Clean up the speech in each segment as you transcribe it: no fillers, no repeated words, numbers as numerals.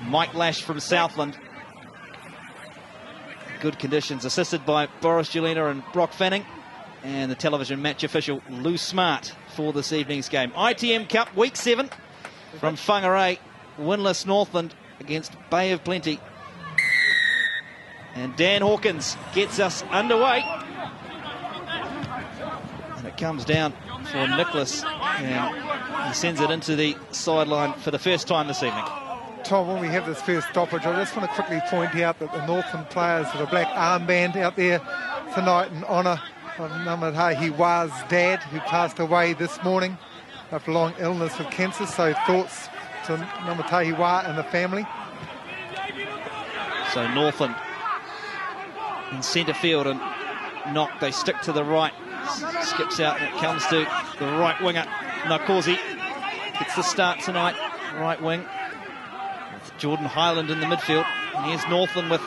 Mike Lash from Southland. Good conditions, assisted by Boris Julina and Brock Fanning. And the television match official, Lou Smart, for this evening's game. ITM Cup, Week 7 from Whangarei. Winless Northland against Bay of Plenty. And Dan Hawkins gets us underway. And it comes down for Nicholas. And he sends it into the sideline for the first time this evening. Tom, when we have this first stoppage, I just want to quickly point out that the Northland players have a black armband out there tonight in honour of Namatahiwa's dad, who passed away this morning after a long illness with cancer. So thoughts to Namatahiwa and the family. So Northland in centre field, and Knock, they stick to the right. Skips out and it comes to the right winger, Nakosi. Gets the start tonight, right wing. With Jordan Highland in the midfield. And here's Northland with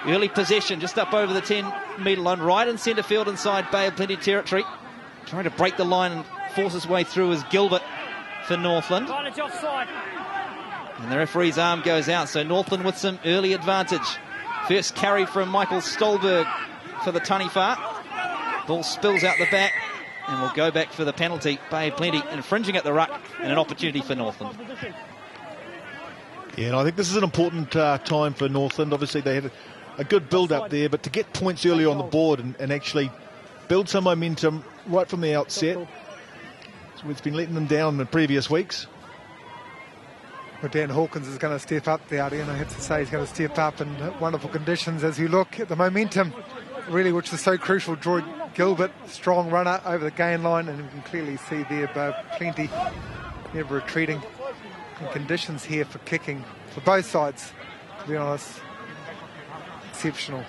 early possession, just up over the 10-metre line, right in centre field inside Bay of Plenty territory. Trying to break the line and force his way through is Gilbert for Northland. And the referee's arm goes out, so Northland with some early advantage. First carry from Michael Stolberg for the Taniwha. Ball spills out the back and will go back for the penalty. Bay of Plenty infringing at the ruck, and an opportunity for Northland. Yeah, and I think this is an important time for Northland. Obviously they had a good build-up there, but to get points early on the board and actually build some momentum right from the outset. So it's been letting them down in the previous weeks. Well, Dan Hawkins is going to step up there, and I have to say he's going to step up in wonderful conditions as you look at the momentum, really, which is so crucial. Troy Gilbert, strong runner over the gain line, and you can clearly see there Plenty never retreating. And conditions here for kicking for both sides, to be honest, exceptional.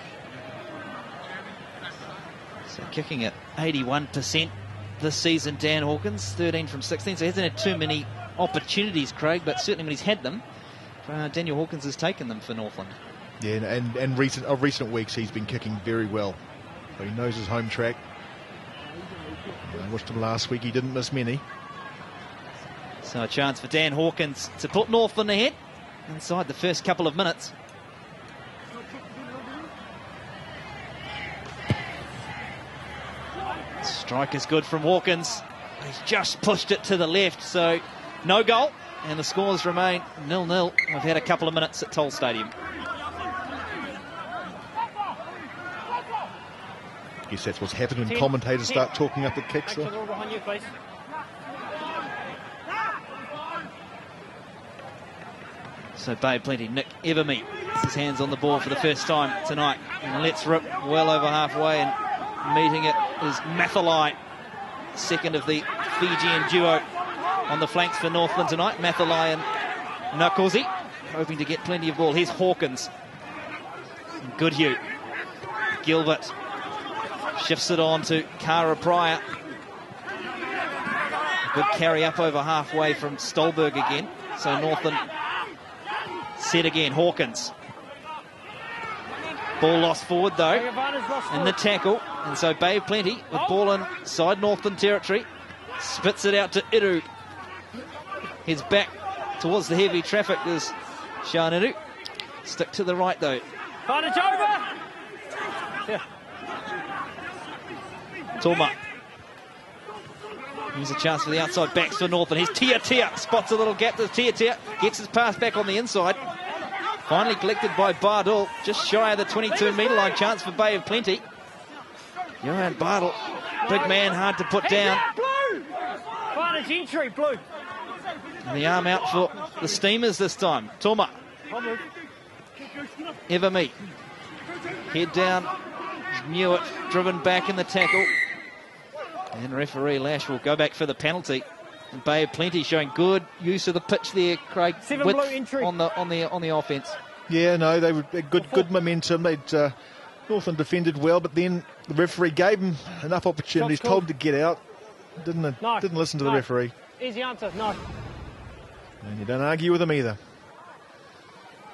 So kicking at 81% this season, Dan Hawkins, 13 from 16, so he hasn't had too many opportunities, Craig, but certainly when he's had them, Daniel Hawkins has taken them for Northland. Yeah, and recent weeks he's been kicking very well. But he knows his home track. I watched him last week, he didn't miss many. So a chance for Dan Hawkins to put Northland ahead inside the first couple of minutes. Strike is good from Hawkins. He's just pushed it to the left, so no goal, and the scores remain 0-0. We've had a couple of minutes at Toll Stadium. I guess that's what's happened when commentators start talking up at kicks. So Bay of Plenty, Nick Evermeet, gets his hands on the ball for the first time tonight. And lets rip well over halfway, and meeting it is Mathalai, second of the Fijian duo on the flanks for Northland tonight. Mathalai and Nakosi, hoping to get plenty of ball. Here's Hawkins. Goodhue. Gilbert shifts it on to Kara Pryor. Good carry up over halfway from Stolberg again. So Northland set again. Hawkins. Ball lost forward though in the tackle, and so Bay of Plenty with ball inside Northland territory. Spits it out to Iru. Heads back towards the heavy traffic. There's Shaninu. Stick to the right though. It's over. Toma. Here's a chance for the outside backs for Northland. Here's Tia. Spots a little gap. There's Tia. Gets his pass back on the inside. Finally collected by Bardul. Just shy of the 22-metre line. Chance for Bay of Plenty. Johan Bardul. Big man, hard to put down. Blue. Advantage entry, blue. And the arm out for the Steamers this time. Toma. Evermeet. Head down. Knew it. Driven back in the tackle. And referee Lash will go back for the penalty. And Bay of Plenty showing good use of the pitch there, Craig. Blue entry on the offence. Yeah, no, they were good momentum. They'd Northland defended well, but then the referee gave him enough opportunities, told him to get out. Didn't listen to the referee. Easy answer, no. And you don't argue with him either.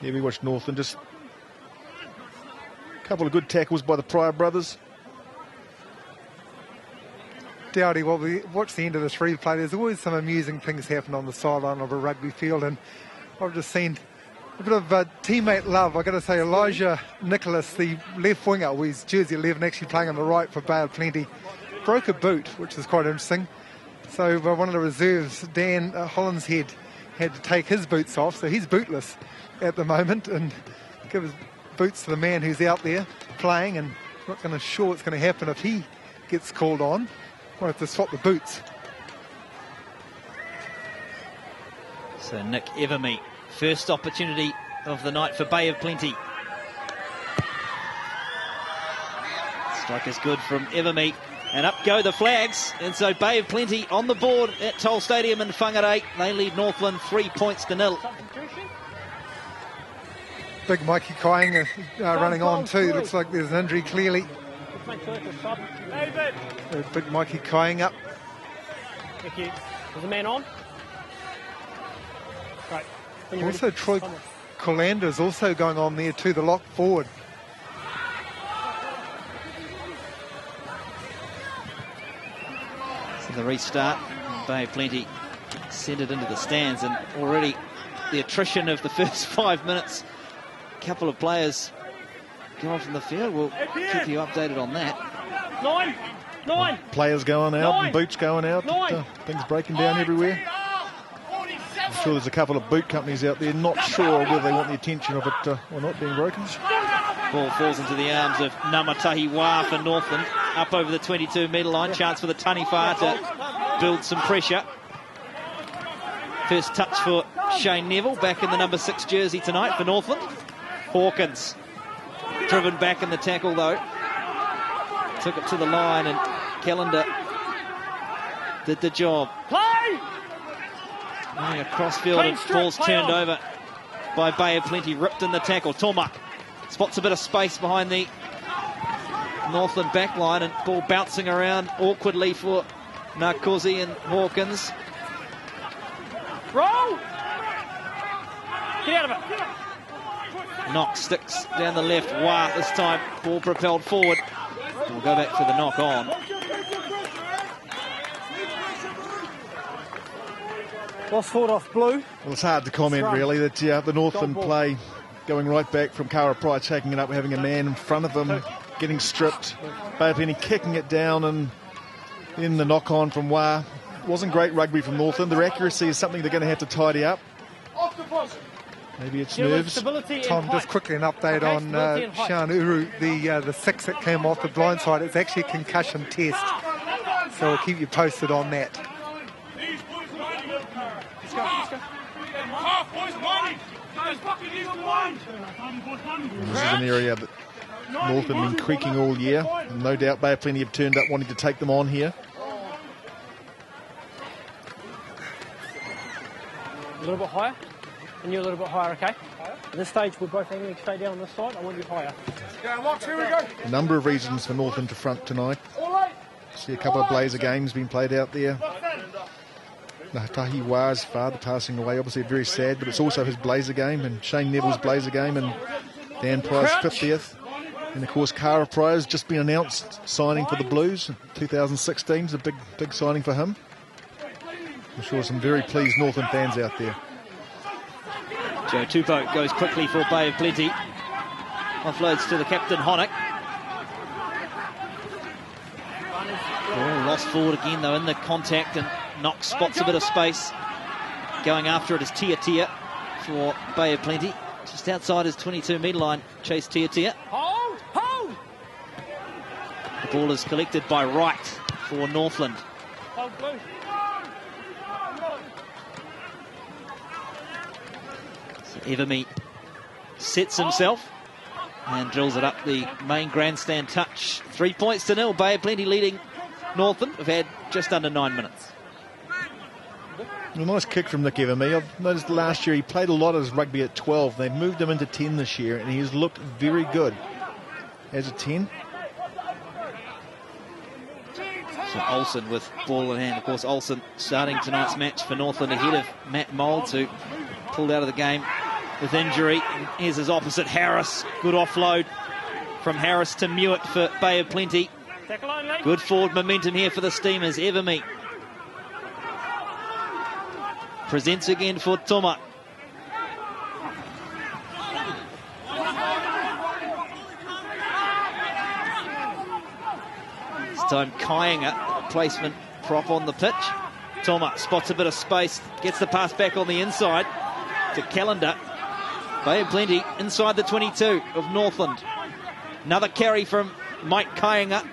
Yeah, we watched Northland, just a couple of good tackles by the Pryor brothers. Dowdy, while we watch the end of this replay, there's always some amusing things happen on the sideline of a rugby field, and I've just seen A bit of teammate love, I got to say. Elijah Nicholas, the left winger, he's jersey 11, actually playing on the right for Bay of Plenty, broke a boot, which is quite interesting. So one of the reserves, Dan Hollinshead, had to take his boots off, so he's bootless at the moment, and give his boots to the man who's out there playing, and not going to sure what's going to happen if he gets called on. Might have to swap the boots. So Nick Evermeet, first opportunity of the night for Bay of Plenty. Strike is good from Evermeet, and up go the flags. And so Bay of Plenty on the board at Toll Stadium in Whangarei. They lead Northland 3-0. Big Mikey Kainga running on too. Looks like there's an injury clearly. Big Mikey Kainga. Thank you. Is the man on? Right. Also Troy Colander is also going on there too, the lock forward. So the restart, Bay of Plenty sent it into the stands, and already the attrition of the first 5 minutes. A couple of players gone from the field. We'll keep you updated on that. Nine. Players going out and boots going out. Things breaking down everywhere. I'm sure there's a couple of boot companies out there not sure whether they want the attention of it or not being broken. Ball falls into the arms of Namatahi Wā for Northland. Up over the 22-metre line. Chance for the Taniwha to build some pressure. First touch for Shane Neville, back in the number 6 jersey tonight for Northland. Hawkins driven back in the tackle though. Took it to the line, and Callender did the job. Play! A crossfield, and ball's turned over by Bay of Plenty, ripped in the tackle. Toma spots a bit of space behind the Northland back line, and ball bouncing around awkwardly for Narkosi and Hawkins. Roll! Get out of it. Knock sticks down the left. Wah this time, ball propelled forward. We'll go back for the knock on. Lost forward off blue. Well, it's hard to comment really that the Northland play going right back from Kara Pride, taking it up, having a man in front of them, getting stripped. Bay of Plenty kicking it down, and then the knock on from Wā. Wasn't great rugby from Northland. Their accuracy is something they're going to have to tidy up. Maybe it's nerves. Tom, just quickly an update on Sean Uru, the 6 that came off the blind side. It's actually a concussion test, so we'll keep you posted on that. This is an area that Northland have been creaking all year, and no doubt Bay of Plenty have turned up wanting to take them on here. A little bit higher, and you're a little bit higher, okay? At this stage, we're both angling to stay down on this side. I want you higher. A number of reasons for Northland to front tonight. See a couple of Blazer games being played out there. Namatahi Wā's father passing away, obviously very sad, but it's also his Blazer game, and Shane Neville's Blazer game, and Dan Pry's 50th. And of course, Kara Pryor's just been announced signing for the Blues. 2016 is a big signing for him. I'm sure some very pleased Northland fans out there. Joe Tupou goes quickly for Bay of Plenty. Offloads to the captain, Honeck. Ball lost forward again, though, in the contact, and Knox spots a bit of space. Going after it is Tia for Bay of Plenty. Just outside his 22-metre line, Chase Tia. Hold! The ball is collected by Wright for Northland. Hold blue. So Evermeet sets himself and drills it up the main grandstand touch. 3-0. Bay of Plenty leading Northland. Have had just under 9 minutes. A nice kick from Nick Evermeet. I've noticed last year he played a lot of his rugby at 12. They've moved him into 10 this year, and he has looked very good as a 10. So Olsen with ball in hand. Of course, Olsen starting tonight's match for Northland ahead of Matt Moulds, who pulled out of the game with injury. And here's his opposite, Harris. Good offload from Harris to Mewett for Bay of Plenty. Good forward momentum here for the Steamers. Evermeet presents again for Toma. time Kayinga, placement prop on the pitch. Toma spots a bit of space, gets the pass back on the inside to Callender. Bay of Plenty inside the 22 of Northland. Another carry from Mike Kayinga.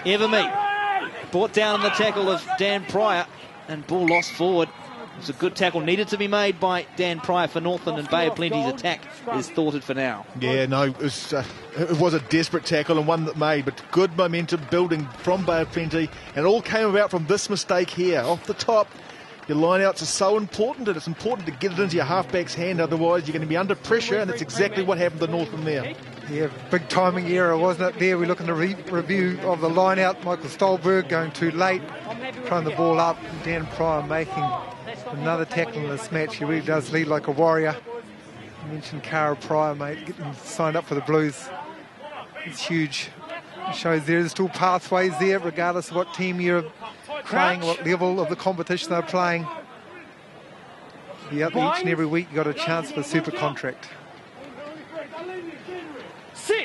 Evermeet brought down in the tackle of Dan Pryor, and ball lost forward. It was a good tackle, needed to be made by Dan Pryor for Northland, and Bay of Plenty's attack is thwarted for now. Yeah, no, it was a desperate tackle and one that made, but good momentum building from Bay of Plenty, and it all came about from this mistake here. Off the top, your line-outs are so important, and it's important to get it into your halfback's hand, otherwise you're going to be under pressure, and that's exactly what happened to Northland there. Yeah, big timing error, wasn't it there? We look in the review of the line-out. Michael Stolberg going too late, throwing the ball up, and Dan Pryor making another tackle in this match. He really does lead like a warrior. You mentioned Cara Pryor, mate, getting signed up for the Blues. It's huge. It shows there's still pathways there, regardless of what team you're playing, what level of the competition they're playing. Each and every week you got a chance for a super contract. So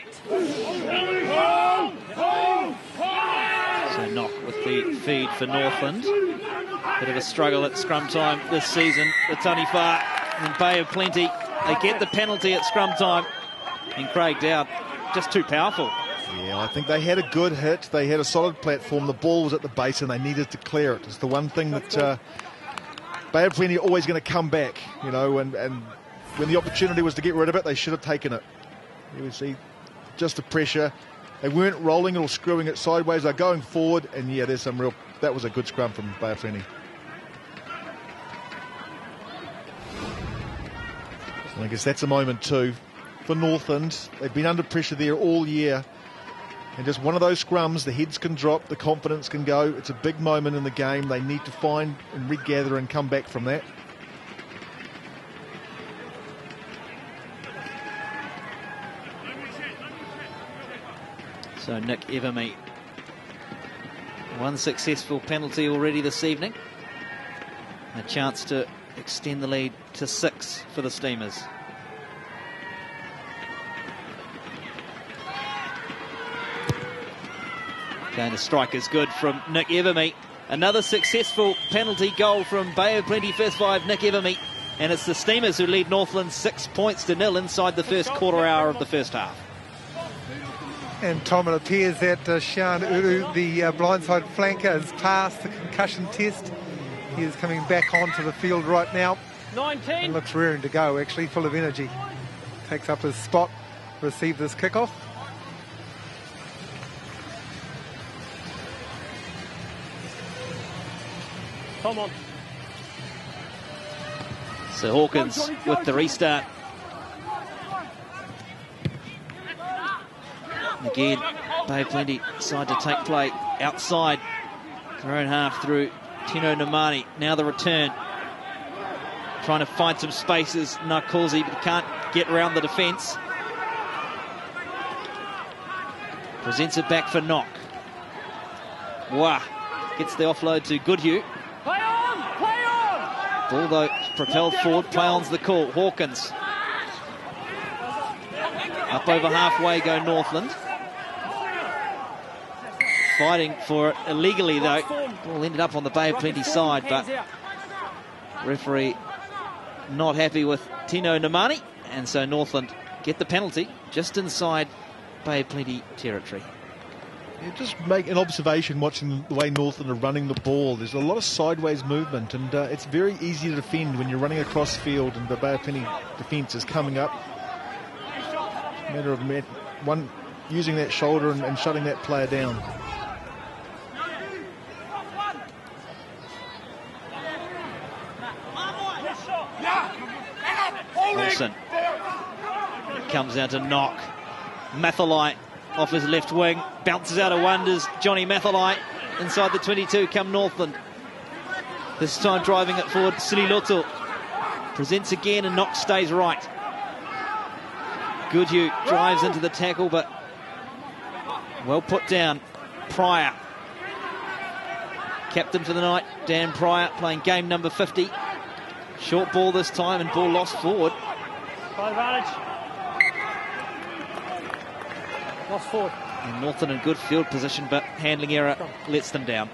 Knock with the feed for Northland. Bit of a struggle at scrum time this season. The Taniwha and Bay of Plenty, they get the penalty at scrum time. And Craig Dowd, just too powerful. Yeah, I think they had a good hit. They had a solid platform. The ball was at the base and they needed to clear it. It's the one thing that Bay of Plenty are always going to come back, you know, and when the opportunity was to get rid of it, they should have taken it. You see just the pressure. They weren't rolling it or screwing it sideways. They're going forward, and yeah, there's some real... That was a good scrum from Bay of Plenty. And I guess that's a moment too for Northland. They've been under pressure there all year. And just one of those scrums, the heads can drop, the confidence can go. It's a big moment in the game. They need to find and regather and come back from that. So Nick Evermeet, one successful penalty already this evening. A chance to extend the lead to 6 for the Steamers. Going to strike is good from Nick Evermeet. Another successful penalty goal from Bay of Plenty first 5, Nick Evermeet. And it's the Steamers who lead Northland 6-0 inside the first quarter hour of the first half. And Tom, it appears that Sean Uru, the blindside flanker, has passed the concussion test. He is coming back onto the field right now. 19. And looks raring to go, actually, full of energy. Takes up his spot, receive this kickoff. Come on. So Hawkins with the restart. Again, Bay of Plenty decide to take play outside their own half through Tino Namani. Now the return. Trying to find some spaces, Narkosi, but can't get around the defence. Presents it back for Knock. Wah gets the offload to Goodhue. Play on! Play on! Ball though propelled forward, play on's the call. Hawkins. Up over halfway go Northland. Fighting for it illegally though. Ball ended up on the Bay of Plenty side, but referee not happy with Tino Namani, and so Northland get the penalty just inside Bay of Plenty territory. Yeah, just make an observation watching the way Northland are running the ball. There's a lot of sideways movement, and it's very easy to defend when you're running across field and the Bay of Plenty defence is coming up. Matter of one using that shoulder and shutting that player down. Wilson. It comes out to Knock. Mathalai off his left wing. Bounces out of wonders. Johnny Mathalai inside the 22 come Northland. This time driving it forward. Sililoto presents again and Knock stays right. Goodhue drives into the tackle, but well put down. Pryor. Captain for the night, Dan Pryor, playing game number 50. Short ball this time and ball lost forward. Ball advantage. Lost forward. And Northern in good field position, but handling error lets them down.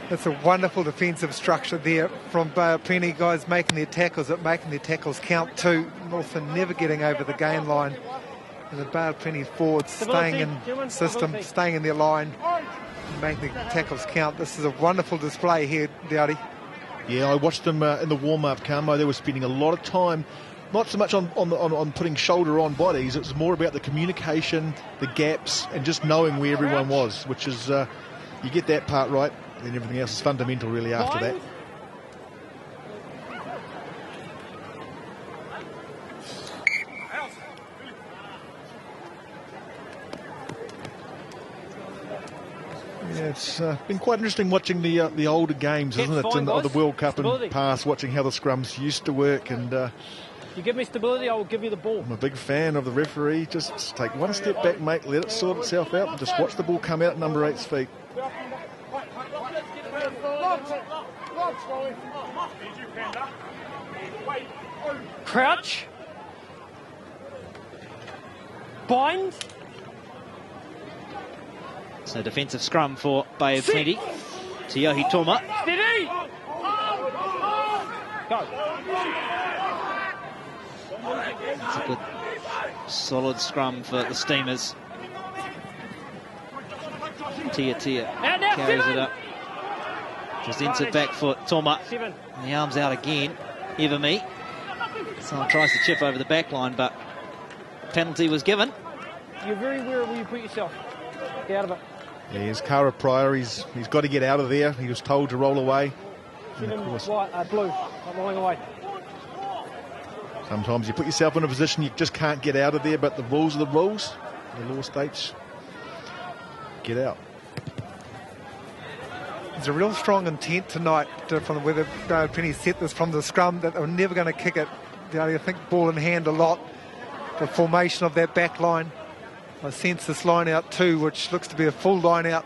That's a wonderful defensive structure there from Bay of Plenty, guys making their tackles, but making their tackles count too. Northern never getting over the gain line. And the Bay of Plenty forwards staying in system, staying in their line, and making the tackles count. This is a wonderful display here, Dowdy. Yeah, I watched them in the warm-up, Carmo. They were spending a lot of time, not so much on putting shoulder on bodies. It was more about the communication, the gaps, and just knowing where everyone was, which is, you get that part right, then everything else is fundamental really after that. Yeah, it's been quite interesting watching the older games, isn't it, of the World Cup and past, watching how the scrums used to work. And you give me stability, I will give you the ball. I'm a big fan of the referee. Just take one step back, mate, let it sort itself out, and just watch the ball come out at number 8's feet. Crouch. Bind. So defensive scrum for Bay of Plenty. Tiohi Toma. Steady. Go. It's a good, solid scrum for the Steamers. Tia carries it up. Presents it back for Toma. And the arm's out again. Everme. Someone tries to chip over the back line, but penalty was given. You're very aware where you put yourself. Get out of it. Yeah, here's Kara Pryor. He's got to get out of there. He was told to roll away. White, blue, not rolling away. Sometimes you put yourself in a position you just can't get out of there, but the rules are the rules. The law states, get out. There's a real strong intent tonight from whether Penny set this from the scrum that they were never going to kick it. I think ball in hand a lot. The formation of that back line. I sense this line out too, which looks to be a full line out.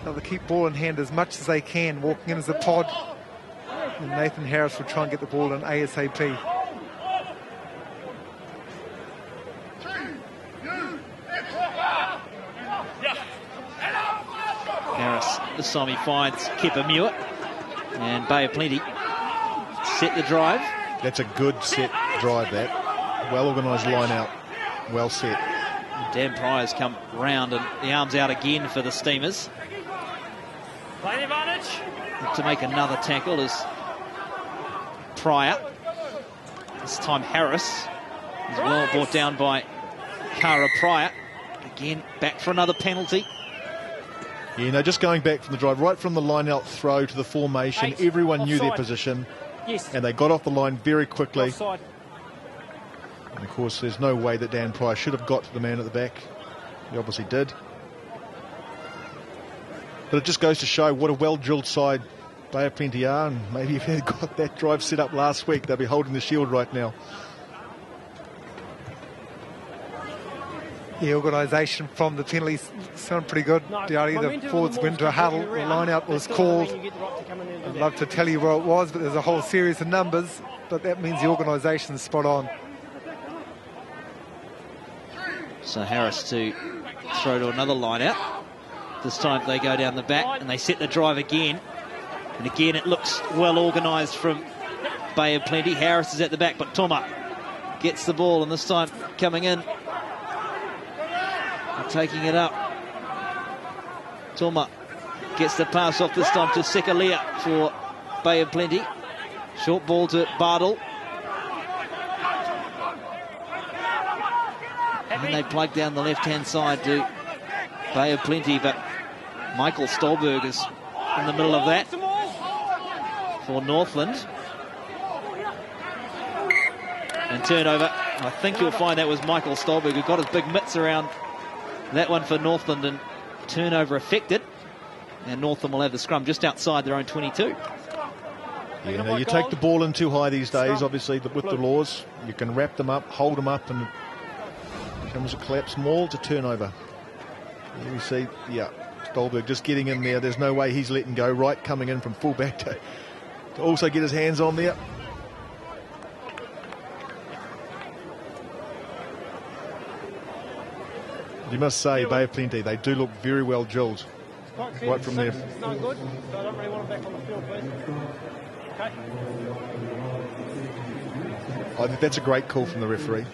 They'll keep ball in hand as much as they can, walking in as a pod. And Nathan Harris will try and get the ball in ASAP. Harris, this time he finds Kepper Mewett. And Bay of Plenty set the drive. That's a good set drive, that. Well organised line out. Well set. Dan Pryor's come round and the arm's out again for the Steamers. Play the advantage. To make another tackle is Pryor. This time Harris is well brought down by Kara Pryor. Again, back for another penalty. Yeah, no, just going back from the drive, right from the line-out throw to the formation, everyone knew their position. Yes. And they got off the line very quickly. Offside. And of course, there's no way that Dan Pryor should have got to the man at the back. He obviously did. But it just goes to show what a well-drilled side Bay of Plenty are, and maybe if they had got that drive set up last week, they'll be holding the shield right now. The organisation from the penalties sound pretty good. No, The forwards went to a huddle. The line-out was called. I'd love to tell you where it was, but there's a whole series of numbers. But that means the organisation's spot on. So Harris to throw to another line-out. This time they go down the back and they set the drive again. And again it looks well organised from Bay of Plenty. Harris is at the back, but Toma gets the ball, and this time coming in and taking it up. Toma gets the pass off, this time to Sekalia for Bay of Plenty. Short ball to Bardell. And they plug down the left-hand side to Bay of Plenty, but Michael Stolberg is in the middle of that for Northland. And turnover. I think you'll find that was Michael Stolberg who got his big mitts around that one for Northland, and turnover affected. And Northland will have the scrum just outside their own 22. Yeah, no, you take the ball in too high these days, obviously, with the laws. You can wrap them up, hold them up, and it becomes a collapse maul to turnover. Here we see, yeah, Stolberg just getting in there. There's no way he's letting go. Right coming in from fullback to also get his hands on there. You must say, Bay of Plenty, they do look very well drilled. Right from there. It's no good, so I don't really want him back on the field, please. Okay. I think that's a great call from the referee.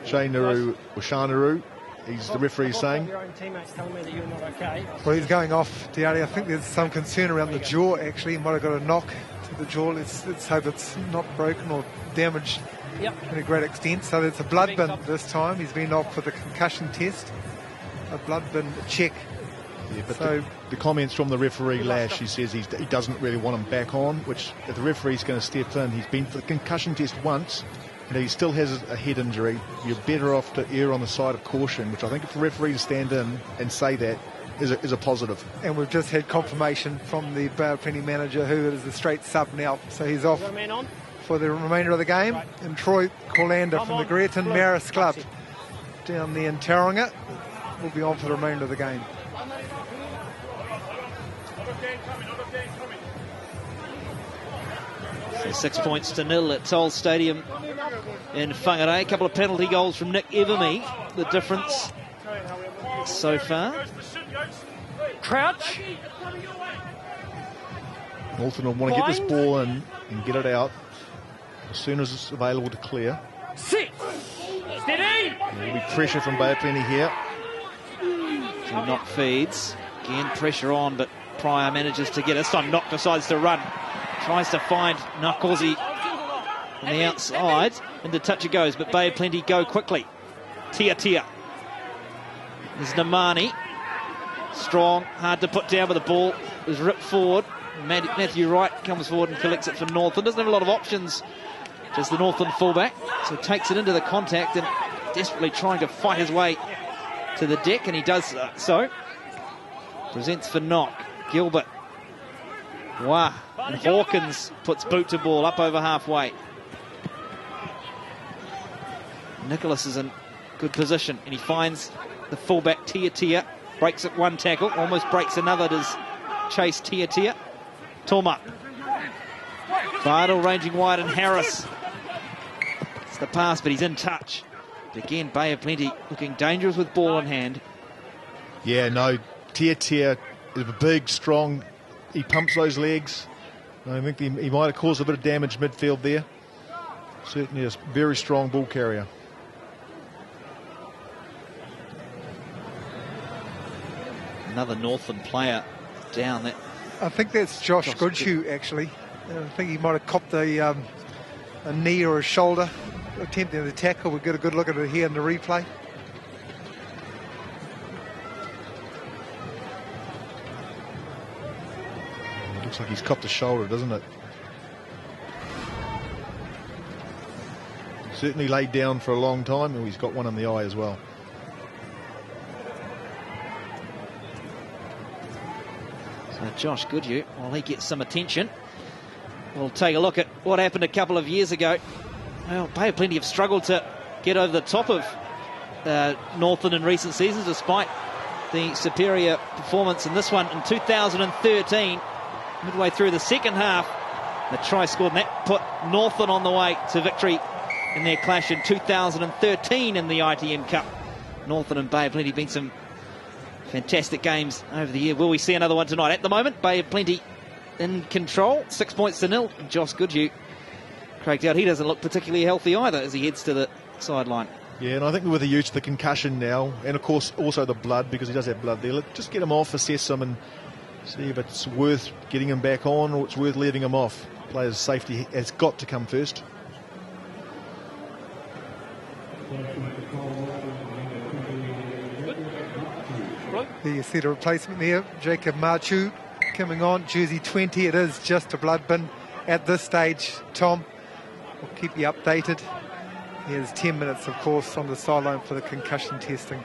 Shane Naru, or Shanaru, he's the referee saying. Your own teammates telling me that you're not okay. Well, he's going off, Diari. I think there's some concern around the jaw, actually. He might have got a knock to the jaw. Let's hope it's not broken or damaged Yep. in a great extent. So it's a blood bin this time. He's been off for the concussion test. A blood bin check. Yeah, but So the comments from the referee, Lash, he says he doesn't really want him back on, which if the referee's going to step in, he's been for the concussion test once, and he still has a head injury. You're better off to err on the side of caution, which I think if the referee to stand in and say that is a positive. and we've just had confirmation from the Bay of Plenty manager, who is a straight sub now. So he's off Got a man on? for the remainder of the game. Right. And Troy Corlander Come from the on, Greaton Blue. Maris Club That's down there in Tauranga will be on for the remainder of the game. So 6-0 at Toll Stadium in Whangarei. A couple of penalty goals from Nick Evermy. The difference so far. Crouch. Northern will want to get this ball in and get it out as soon as it's available to clear. Sit. Steady. There'll be pressure from Bay of Plenty here. So Knock feeds. Again, pressure on, but Pryor manages to get it. This time Knock decides to run. Tries to find Nakosi on the outside. Into touch it goes, but Bay of Plenty go quickly. Tia. There's Namani. Strong, hard to put down, but the ball is ripped forward. Matthew Wright comes forward and collects it for Northern. Doesn't have a lot of options, just the Northern fullback. So takes it into the contact and desperately trying to fight his way to the deck, and he does so. Presents for Knock. Gilbert. Wow. And Hawkins puts boot to ball up over halfway. Nicholas is in good position, and he finds the fullback Tia. Breaks it one tackle, almost breaks another. Does chase Tia. Toma. Bardell ranging wide, and Harris. It's the pass, but he's in touch. But again, Bay of Plenty looking dangerous with ball in hand. Yeah, no, Tia is a big, strong. He pumps those legs. I think he might have caused a bit of damage midfield there. Certainly a very strong ball carrier. Another Northern player down there. I think that's Josh Goodhue, actually. I think he might have copped a knee or a shoulder attempting the tackle. We'll get a good look at it here in the replay. Looks like he's copped a shoulder, doesn't it? Certainly laid down for a long time, and he's got one in the eye as well. So Josh Goodhue, while he gets some attention, we'll take a look at what happened a couple of years ago. Well, Bay of Plenty have struggled to get over the top of Northern in recent seasons, despite the superior performance in this one in 2013. Midway through the second half, the try scored, and that put Northern on the way to victory in their clash in 2013 in the ITM Cup. Northern and Bay of Plenty been some fantastic games over the year. Will we see another one tonight? At the moment, Bay of Plenty in control, 6-0. Josh Goodhue, Craig Dowd, he doesn't look particularly healthy either as he heads to the sideline. Yeah, and I think with the use of the concussion now, and of course also the blood, because he does have blood there, just get him off, assess him, and see if it's worth getting him back on or it's worth leaving him off. Players' safety has got to come first. There you see the replacement there, Jacob Marchu coming on, jersey 20. It is just a blood bin at this stage. Tom, we'll keep you updated. He has 10 minutes, of course, on the sideline for the concussion testing.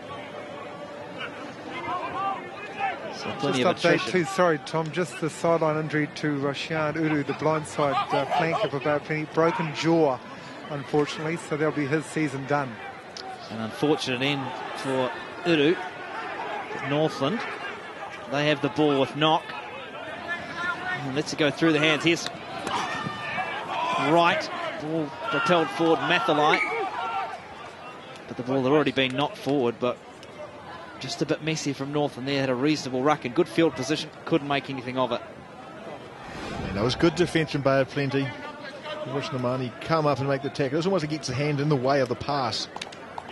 So Just plenty of update attrition. too, sorry Tom, just the sideline injury to Rashan Uru, the blindside flanker for Bay of Plenty. Broken jaw, unfortunately, so that'll be his season done. An unfortunate end for Uru. Northland, they have the ball with Knock. And let's go through the hands. Here's Wright, ball propelled forward, Mathalai. But the ball had already been knocked forward, but Just a bit messy from Northland there. Had a reasonable ruck and good field position. Couldn't make anything of it. And it was good defence from Bay of Plenty. Watch Namani come up and make the tackle. It was almost like he gets a hand in the way of the pass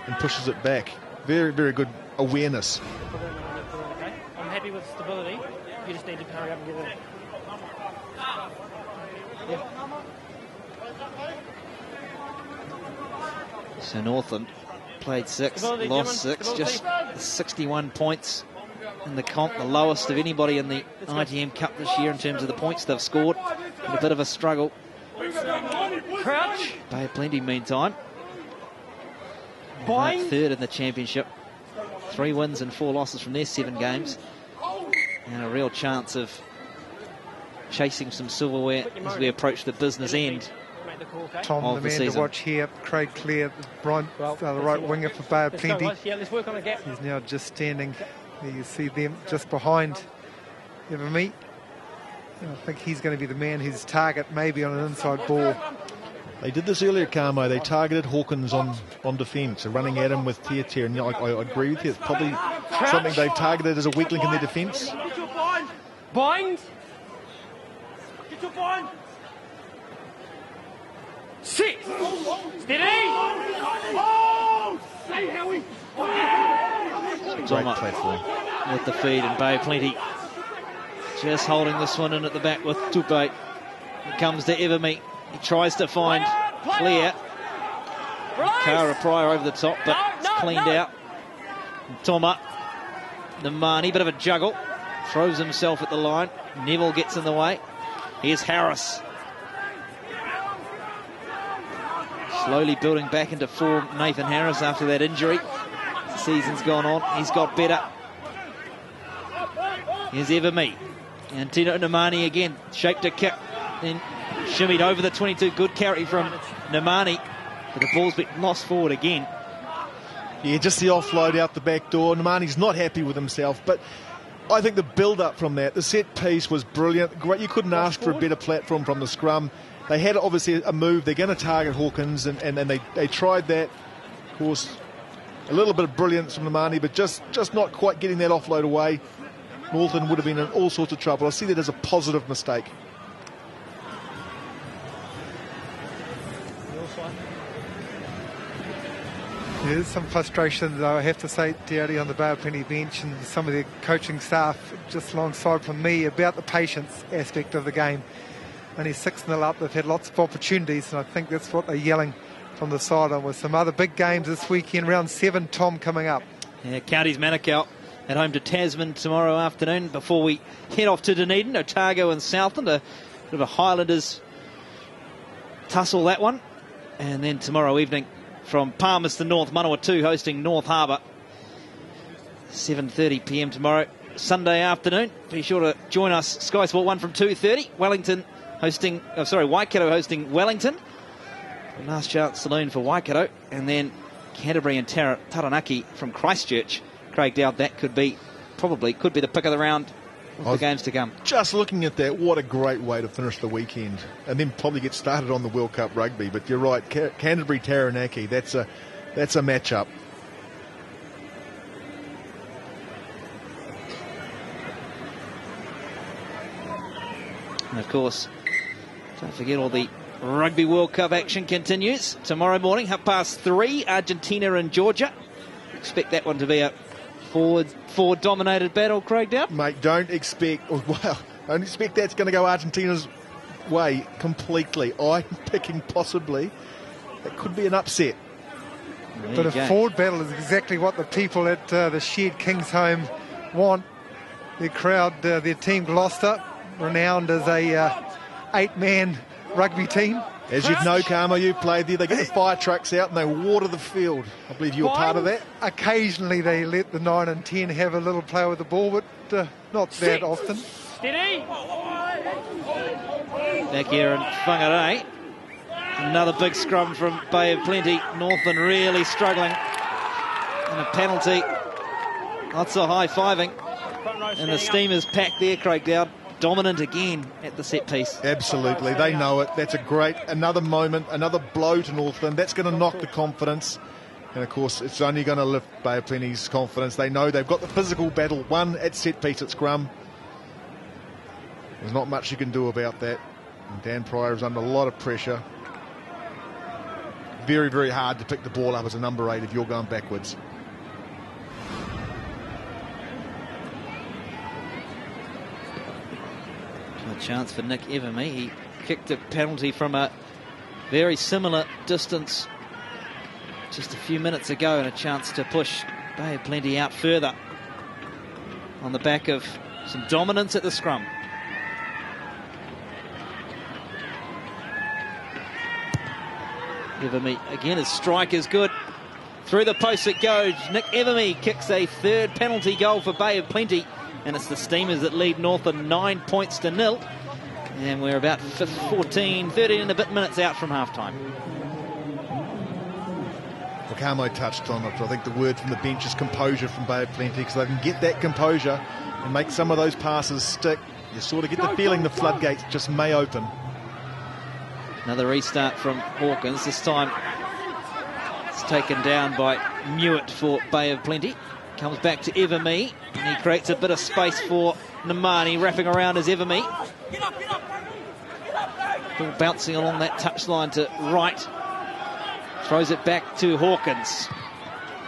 and pushes it back. Very, very good awareness. Okay. I'm happy with stability. You just need to hurry up and get it. Yeah. So Northland played 6, Stability, lost Jim, 6, just 61 points in the comp, the lowest of anybody in the ITM Cup this year in terms of the points they've scored. And a bit of a struggle. Crouch. Bay of Plenty, meantime, Bind. third in the championship. 3 wins and 4 losses from their 7 games. And a real chance of chasing some silverware as we approach the business end. Make the call, okay? Tom, of the the man season. to watch here. Craig Clare, the right winger for Bay of Let's go, Plenty. guys. Yeah, let's work on a gap. He's now just standing. There you see them just behind Evermeet. I think he's going to be the man whose target maybe on an inside ball. They did this earlier, Carmo. They targeted Hawkins on defence, running at him with tear. And I agree with you. It's probably something they've targeted as a weak link in their defence. Get your bind. Bind. Get your bind. Sit. Steady. Oh, say Howie. Tom Great up platform. with the feed, and Bay of Plenty just holding this one in at the back with Tupe. He comes to Evermeet. He tries to find Claire. Cara Pryor over the top, but it's cleaned out. And Toma, Namani, bit of a juggle. Throws himself at the line. Neville gets in the way. Here's Harris. Slowly building back into form, Nathan Harris, after that injury. The season's gone on. He's got better. Here's Evermeet. And Tino Namani again, shaped a kick. Then shimmied over the 22. Good carry from Namani. But the ball's been lost forward again. Yeah, just the offload out the back door. Namani's not happy with himself, but I think the build-up from that, the set piece was brilliant. Great. You couldn't ask for a better platform from the scrum. They had obviously a move. They're going to target Hawkins, and they tried that. Of course, a little bit of brilliance from Namani, but just not quite getting that offload away. Northland would have been in all sorts of trouble. I see that as a positive mistake. There's some frustration, though, I have to say, Dowdy, on the Bay of Plenty bench and some of their coaching staff just alongside from me about the patience aspect of the game. Only 6-0 up, they've had lots of opportunities, and I think that's what they're yelling from the sideline with some other big games this weekend. Round 7, Tom, coming up. Yeah, Counties Manukau at home to Tasman tomorrow afternoon before we head off to Dunedin. Otago and Southland, a bit of a Highlanders tussle, that one. And then tomorrow evening from Palmerston North, Manawatu hosting North Harbour. 7:30 p.m. tomorrow, Sunday afternoon. Be sure to join us, Sky Sport 1 from 2:30. Waikato hosting Wellington. The last chance saloon for Waikato. And then Canterbury and Taranaki from Christchurch. Craig Dowd, that could be the pick of the round of the games to come. Just looking at that, what a great way to finish the weekend. And then probably get started on the World Cup rugby. But you're right, Canterbury, Taranaki, that's a matchup. And of course, don't forget all the Rugby World Cup action continues. Tomorrow morning, 3:30, Argentina and Georgia. Expect that one to be a forward-dominated battle, Craig Dowd? Mate, don't expect that's going to go Argentina's way completely. I'm picking possibly that could be an upset. But a forward battle is exactly what the people at the Shed Kings home want. Their crowd, their team Gloucester, renowned as a 8-man rugby team. As you know, Karma, you played there. They get the fire trucks out and they water the field. I believe you were part of that. Occasionally they let the 9 and 10 have a little play with the ball, but not that often. Steady. Back here in Whangarei. Another big scrum from Bay of Plenty. Northland really struggling. And a penalty. Lots of high-fiving. And the steam is packed there, Craig Dowd. Dominant again at the set piece. Absolutely, they know it. That's another moment, another blow to Northland. That's going to knock the confidence. And of course, it's only going to lift Bay of Plenty's confidence. They know they've got the physical battle won at set piece at scrum. There's not much you can do about that. And Dan Pryor is under a lot of pressure. Very, very hard to pick the ball up as a number 8 if you're going backwards. A chance for Nick Evermy. He kicked a penalty from a very similar distance just a few minutes ago, and a chance to push Bay of Plenty out further on the back of some dominance at the scrum. Evermy again, his strike is good. Through the post it goes. Nick Evermy kicks a third penalty goal for Bay of Plenty, and it's the Steamers that lead Northern 9 points to 0. And we're about 13 and a bit minutes out from halftime. Wakamo touched on it. I think the word from the bench is composure from Bay of Plenty, because they can get that composure and make some of those passes stick. You sort of get the feeling the floodgates just may open. Another restart from Hawkins. This time it's taken down by Mewett for Bay of Plenty. Comes back to Evermy, and he creates a bit of space for Namani, wrapping around as Evermy. Still bouncing along that touchline to right. Throws it back to Hawkins.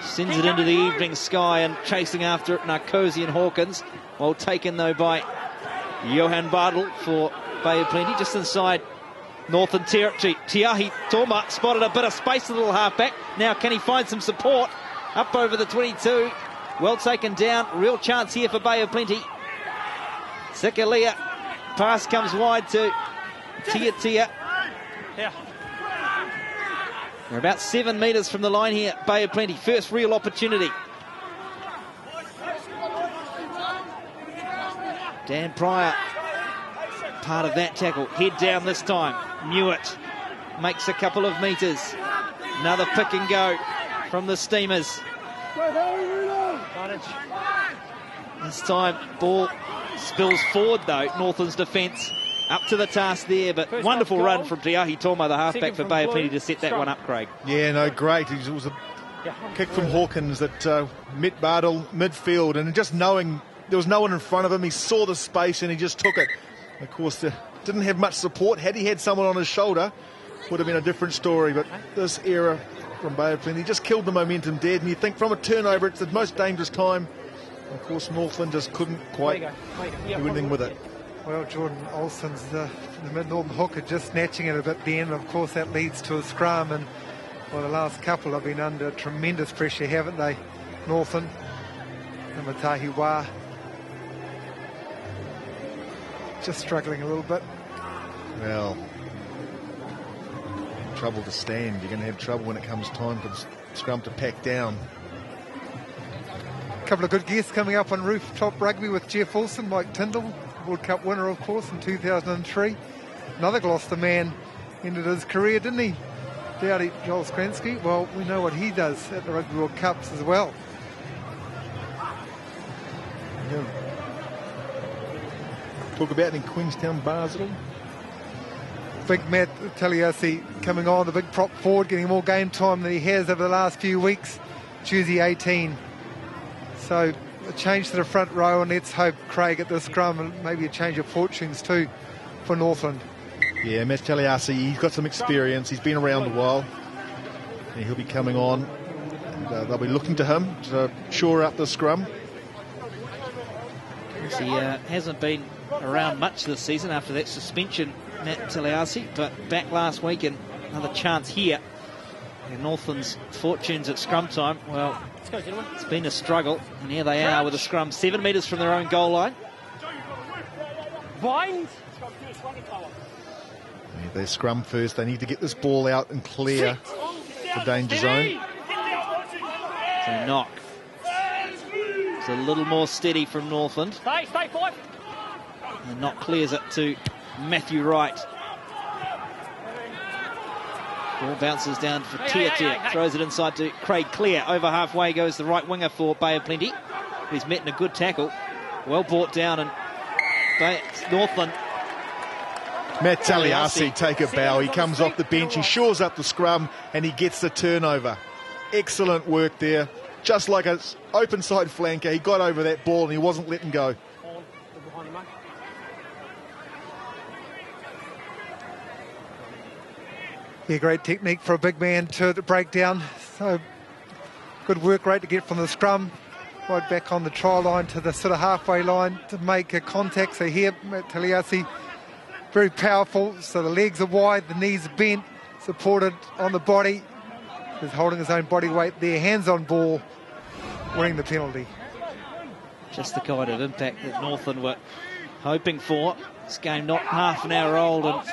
Sends it into the evening sky, and chasing after it, Narcosi and Hawkins. Well taken though by Johan Bartel for Bay of Plenty, just inside Northern territory. Tiahi Toma spotted a bit of space, a little halfback. Now can he find some support? Up over the 22. Well taken down. Real chance here for Bay of Plenty. Sikalia. Pass comes wide to Tia. Yeah. They're about 7 metres from the line here, Bay of Plenty. First real opportunity. Dan Pryor, part of that tackle. Head down this time. Mewett makes a couple of metres. Another pick and go from the Steamers. This time, ball spills forward though. Northern's defence up to the task there, but first wonderful run from Tiahi Toma, the halfback for Bay of Plenty, to set that one up, Craig. Yeah, no, great. It was a kick from Hawkins that met Bartle midfield, and just knowing there was no one in front of him, he saw the space and he just took it. Of course, didn't have much support. Had he had someone on his shoulder, would have been a different story, but this error from Bay of Plenty just killed the momentum dead, and you think from a turnover it's the most dangerous time. Of course, Northland just couldn't quite do anything with it. Well, Jordan Olsen's the mid-northern hooker, just snatching it a bit then. Of course, that leads to a scrum, and well, the last couple have been under tremendous pressure, haven't they? Northland and Matahiwa just struggling a little bit. Well, trouble to stand. You're going to have trouble when it comes time for the scrum to pack down. A couple of good guests coming up on Rooftop Rugby with Jeff Wilson, Mike Tyndall, World Cup winner, of course, in 2003. Another Gloucester man ended his career, didn't he? Dowdy Joel Skransky. Well, we know what he does at the Rugby World Cups as well. Yeah. Talk about it in Queenstown, Basel. Big Matt Taliasi coming on, the big prop forward, getting more game time than he has over the last few weeks. Jersey 18. So a change to the front row, and let's hope, Craig, at the scrum, and maybe a change of fortunes too for Northland. Yeah, Matt Taliasi, he's got some experience. He's been around a while. And he'll be coming on. And, they'll be looking to him to shore up the scrum. He hasn't been around much this season after that suspension, Matt Taliasi, but back last week, and another chance here. And Northland's fortunes at scrum time, well, it's been a struggle, and here they are with a scrum 7 metres from their own goal line. Bind. Yeah, they scrum first. They need to get this ball out and clear the danger zone. So knock. It's a little more steady from Northland. Stay 5. And knock clears it to Matthew Wright. Ball bounces down for Tia. Throws it inside to Craig Clear. Over halfway goes the right winger for Bay of Plenty. He's met in a good tackle. Well brought down, and Northland. Matt Taliasi take a bow. He comes off the bench, he shores up the scrum, and he gets the turnover. Excellent work there. Just like an open side flanker, he got over that ball and he wasn't letting go. Yeah, great technique for a big man to break down. So good work rate to get from the scrum right back on the try line to the sort of halfway line to make a contact. So here, Taliasi, very powerful. So the legs are wide, the knees are bent, supported on the body. He's holding his own body weight there. Hands on ball, winning the penalty. Just the kind of impact that Northland were hoping for. This game not half an hour old and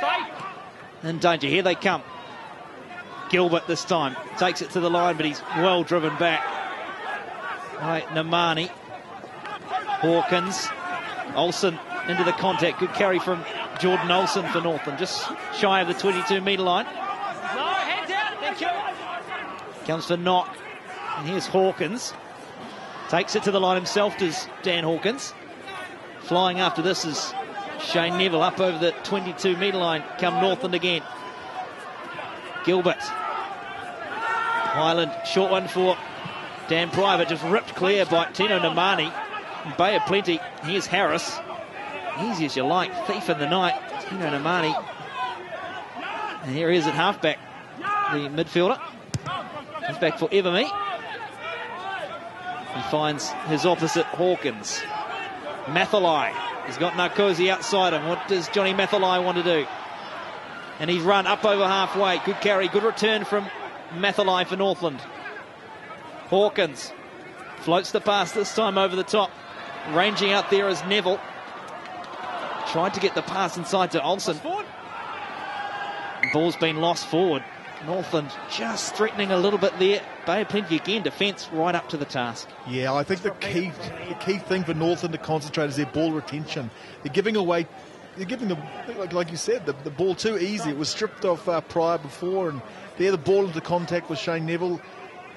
in danger. Here they come. Gilbert this time takes it to the line, but he's well driven back by Namani. Hawkins, Olsen into the contact. Good carry from Jordan Olsen for Northland, just shy of the 22-metre line. No, hands out, thank you. Comes for knock, and here's Hawkins. Takes it to the line himself, does Dan Hawkins. Flying after this is Shane Neville up over the 22-metre line. Come Northland again. Gilbert. Highland, short one for Dan Private, just ripped clear by Tino Namani. Bay of Plenty, here's Harris. Easy as you like, thief in the night, Tino Namani. And here he is at halfback, the midfielder. He's back for Everme. He finds his opposite, Hawkins. Mathalai, he's got Narcosi outside him. What does Johnny Mathalai want to do? And he's run up over halfway. Good carry, good return from Mathalai for Northland. Hawkins floats the pass this time over the top. Ranging out there is Neville. Tried to get the pass inside to Olsen. Ball's been lost forward. Northland just threatening a little bit there. Bay of Plenty again, defence right up to the task. Yeah, I think the key thing for Northland to concentrate is their ball retention. They're giving away, they're giving them, like you said, the ball too easy. It was stripped off Pryor before, and there the ball into contact with Shane Neville.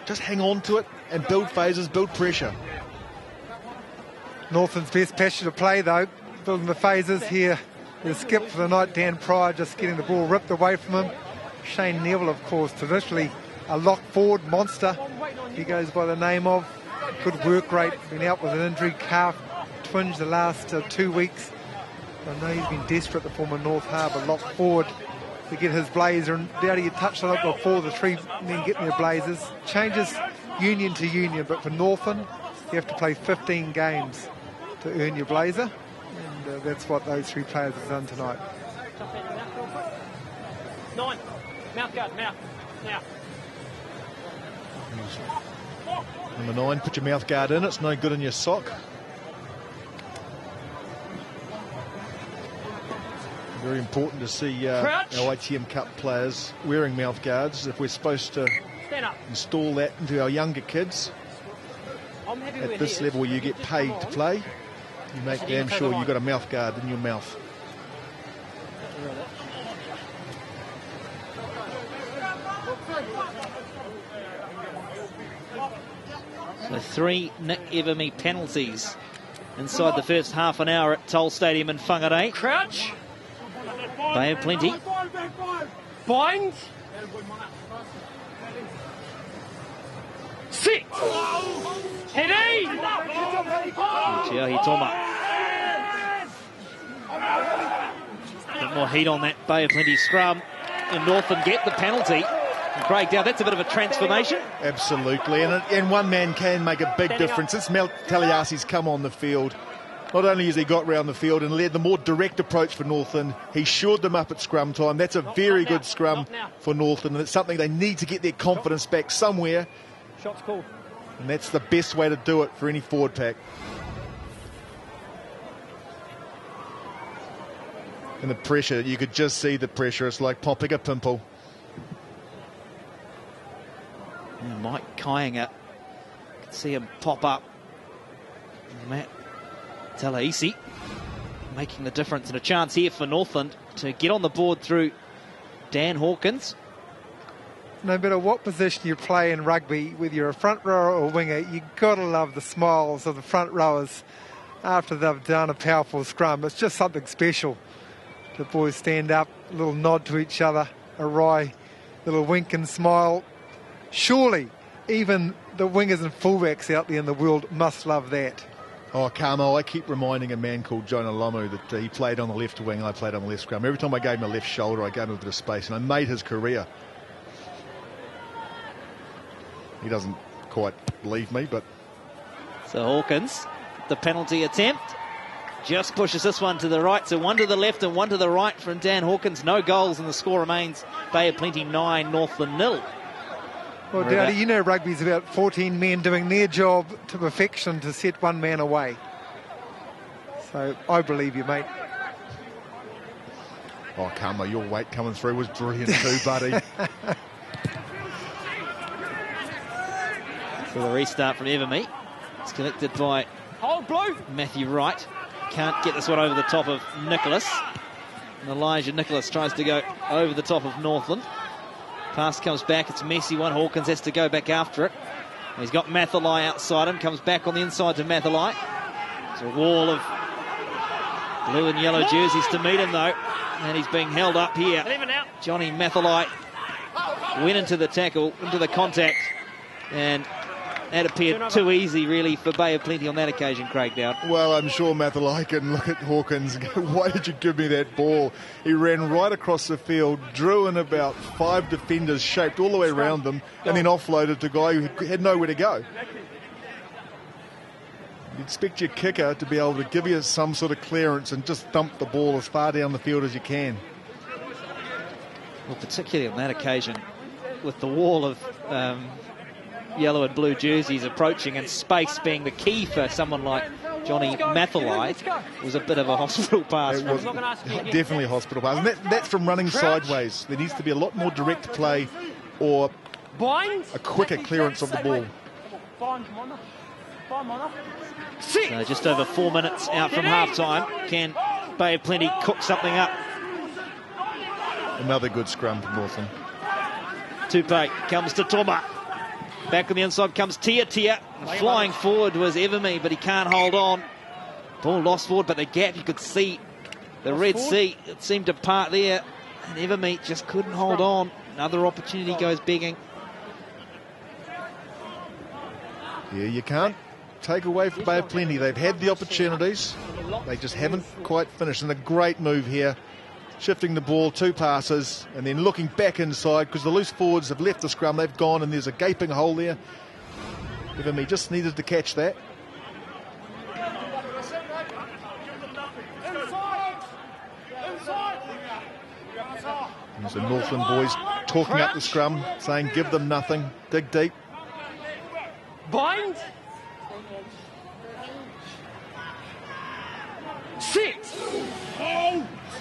Just hang on to it and build phases, build pressure. Northland's best passion to play though, building the phases here. The skip for the night, Dan Pryor just getting the ball ripped away from him. Shane Neville, of course, traditionally a lock forward monster. He goes by the name of. Good work rate, been out with an injury, calf twinge the last 2 weeks. I know he's been desperate, the former North Harbour lock forward, to get his blazer, and Dowdy, you touched on it before, the three men getting their blazers. Changes union to union, but for Northland, you have to play 15 games to earn your blazer, and that's what those three players have done tonight. 9, mouth guard, mouth, now. Number 9, put your mouth guard in, it's no good in your sock. Very important to see our ATM Cup players wearing mouth guards if we're supposed to install that into our younger kids. At this level you get paid to play, you make damn sure you've got a mouth guard in your mouth. So 3 Nick Everme penalties inside the first half an hour at Toll Stadium in Whangarei. Crouch. Bay of Plenty. Bind. 6. Heady. Tiahi Toma. A bit more heat on that Bay of Plenty scrum. And Northland get the penalty. And Craig Dow, that's a bit of a transformation. Absolutely, and one man can make a big difference. Since Mel Taliasi's come on the field, not only has he got round the field and led the more direct approach for Northland, he shored them up at scrum time. That's a very good scrum for Northland, and it's something they need to get their confidence back somewhere. Shots called. And that's the best way to do it for any forward pack. And the pressure, you could just see the pressure. It's like popping a pimple. Mike Kyanga, can see him pop up. Matt Talaisi making the difference, and a chance here for Northland to get on the board through Dan Hawkins. No matter what position you play in rugby, whether you're a front rower or winger, you've got to love the smiles of the front rowers after they've done a powerful scrum. It's just something special. The boys stand up, a little nod to each other, a wry little wink and smile. Surely even the wingers and fullbacks out there in the world must love that. Oh, Carmel, I keep reminding a man called Jonah Lomu that he played on the left wing, I played on the left scrum. Every time I gave him a left shoulder, I gave him a bit of space, and I made his career. He doesn't quite believe me, but... So Hawkins, the penalty attempt, just pushes this one to the right. So one to the left and one to the right from Dan Hawkins. No goals, and the score remains Bay of Plenty 9, Northland 0. Well, Dowdy, you know rugby's about 14 men doing their job to perfection to set one man away. So I believe you, mate. Oh, Carmel, your weight coming through was brilliant too, buddy. So the restart from Evermeet. It's collected by Matthew Wright. Can't get this one over the top of Nicholas. And Elijah Nicholas tries to go over the top of Northland. Pass comes back. It's a messy one. Hawkins has to go back after it. He's got Mathalai outside him. Comes back on the inside to Mathalai. There's a wall of blue and yellow jerseys to meet him, though. And he's being held up here. Johnny Mathalai went into the tackle, into the contact. And that appeared too easy, really, for Bay of Plenty on that occasion, Craig Dowd. Well, I'm sure Mathalai can look at Hawkins and go, why did you give me that ball? He ran right across the field, drew in about 5 defenders, shaped all the way around them, and then offloaded to a guy who had nowhere to go. You expect your kicker to be able to give you some sort of clearance and just dump the ball as far down the field as you can. Well, particularly on that occasion, with the wall of yellow and blue jerseys approaching and space being the key for someone like Johnny Mathalai, was a bit of a hospital pass. It was definitely a hospital pass. And that's from running sideways. There needs to be a lot more direct play or a quicker clearance of the ball. So just over 4 minutes out from half-time. Can Bay of Plenty cook something up? Another good scrum from Northland. Tupe comes to Toma. Back on the inside comes Tia. Flying forward was Evermeet, but he can't hold on. Ball lost forward, but the gap, you could see the Red Sea. It seemed to part there, and Evermeet just couldn't hold on. Another opportunity goes begging. Yeah, you can't take away from Bay of Plenty. They've had the opportunities. They just haven't quite finished. And a great move here. Shifting the ball, 2 passes, and then looking back inside because the loose forwards have left the scrum. They've gone, and there's a gaping hole there. Evermeet just needed to catch that. There's the Northland boys talking up the scrum, saying give them nothing, dig deep. Bind. 6.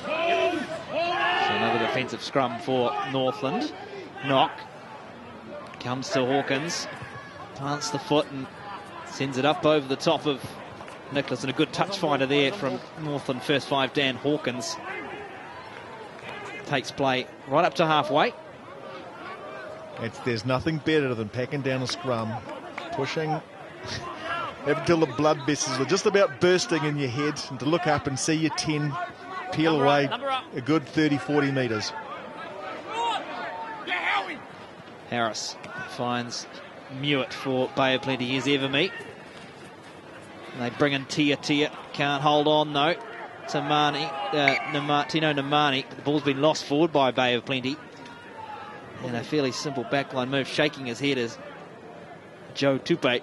So another defensive scrum for Northland. Knock comes to Hawkins, plants the foot and sends it up over the top of Nicholas, and a good touch finder there from Northland first 5 Dan Hawkins. Takes play right up to halfway. There's nothing better than packing down a scrum, pushing up until the blood vessels are just about bursting in your head, and to look up and see your 10 peel away a good 30-40 metres. Harris finds Mewett for Bay of Plenty. Here's Evermeet. They bring in Tia. Can't hold on though. To Tino Namani. The ball's been lost forward by Bay of Plenty. And a fairly simple backline move. Shaking his head as Joe Tupe.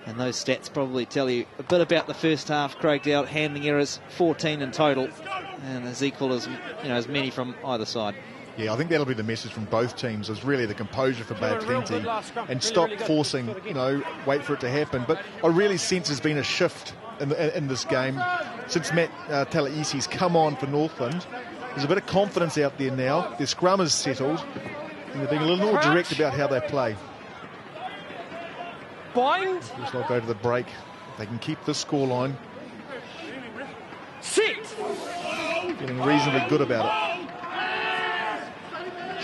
And those stats probably tell you a bit about the first half. Craig Dowd, handling errors 14 in total, and as equal as as many from either side. Yeah, I think that'll be the message from both teams, is really the composure for Bay of Plenty and stop forcing, wait for it to happen. But I really sense there's been a shift in this game since Matt Talaiisi's come on for Northland. There's a bit of confidence out there now. Their scrum is settled, and they're being a little more direct about how they play. Bind. Just not go to the break. They can keep this scoreline. 6. Feeling reasonably good about it.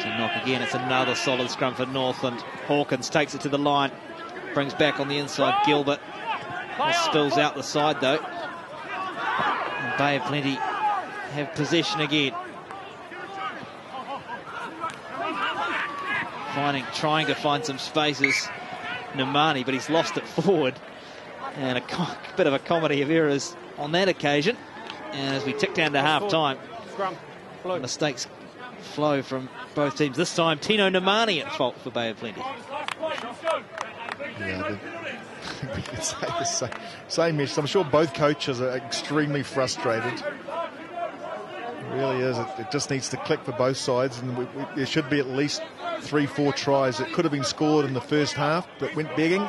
So knock again. It's another solid scrum for Northland. Hawkins takes it to the line. Brings back on the inside Gilbert. It spills out the side though. And Bay of Plenty have possession again. trying to find some spaces, Namani, but he's lost it forward. And a bit of a comedy of errors on that occasion. And as we tick down to half-time, mistakes flow from both teams. This time, Tino Namani at fault for Bay of Plenty. Yeah, we could say the same message. I'm sure both coaches are extremely frustrated. It really is. It just needs to click for both sides, and there should be at least 3-4 tries that could have been scored in the first half but went begging.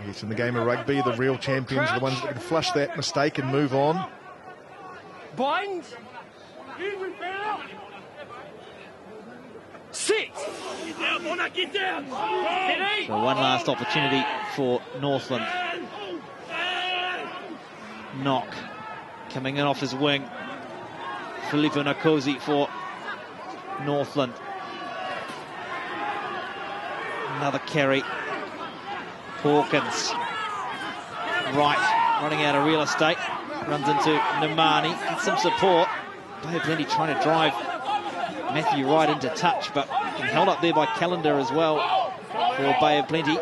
I guess in the game of rugby, the real champions are the ones that can flush that mistake and move on. Bind. 6. Get down. So one last opportunity for Northland. Knock coming in off his wing. Filippo Nkosi for Northland. Another carry. Hawkins. Right, running out of real estate. Runs into Namani. Gets some support. Bay of Plenty trying to drive Matthew Wright into touch, but held up there by Callender as well for Bay of Plenty.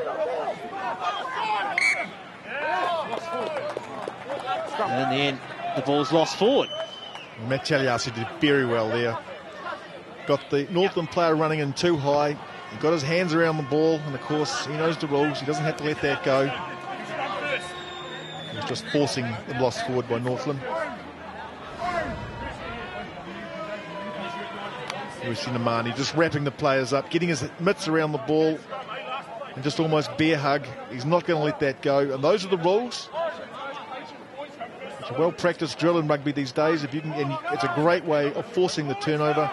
And in the end, the ball's lost forward. Matt Taliasi did very well there. Got the Northland player running in too high. He got his hands around the ball, and of course, he knows the rules. He doesn't have to let that go. He was just forcing the loss forward by Northland. We see Namani just wrapping the players up, getting his mitts around the ball, and just almost bear hug. He's not going to let that go, and those are the rules. It's a well-practiced drill in rugby these days. If you can, and it's a great way of forcing the turnover.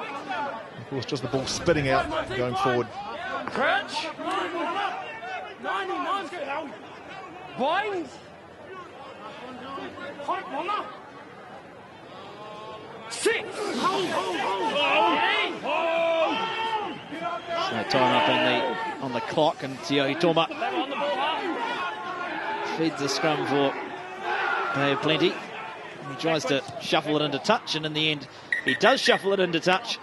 Of course, just the ball spitting out going forward. Crouch. Bind. 6. So time up on the clock, and Tiohi Toma feeds the scrum for Bay of Plenty. He tries to shuffle it into touch, and in the end, he does shuffle it into touch.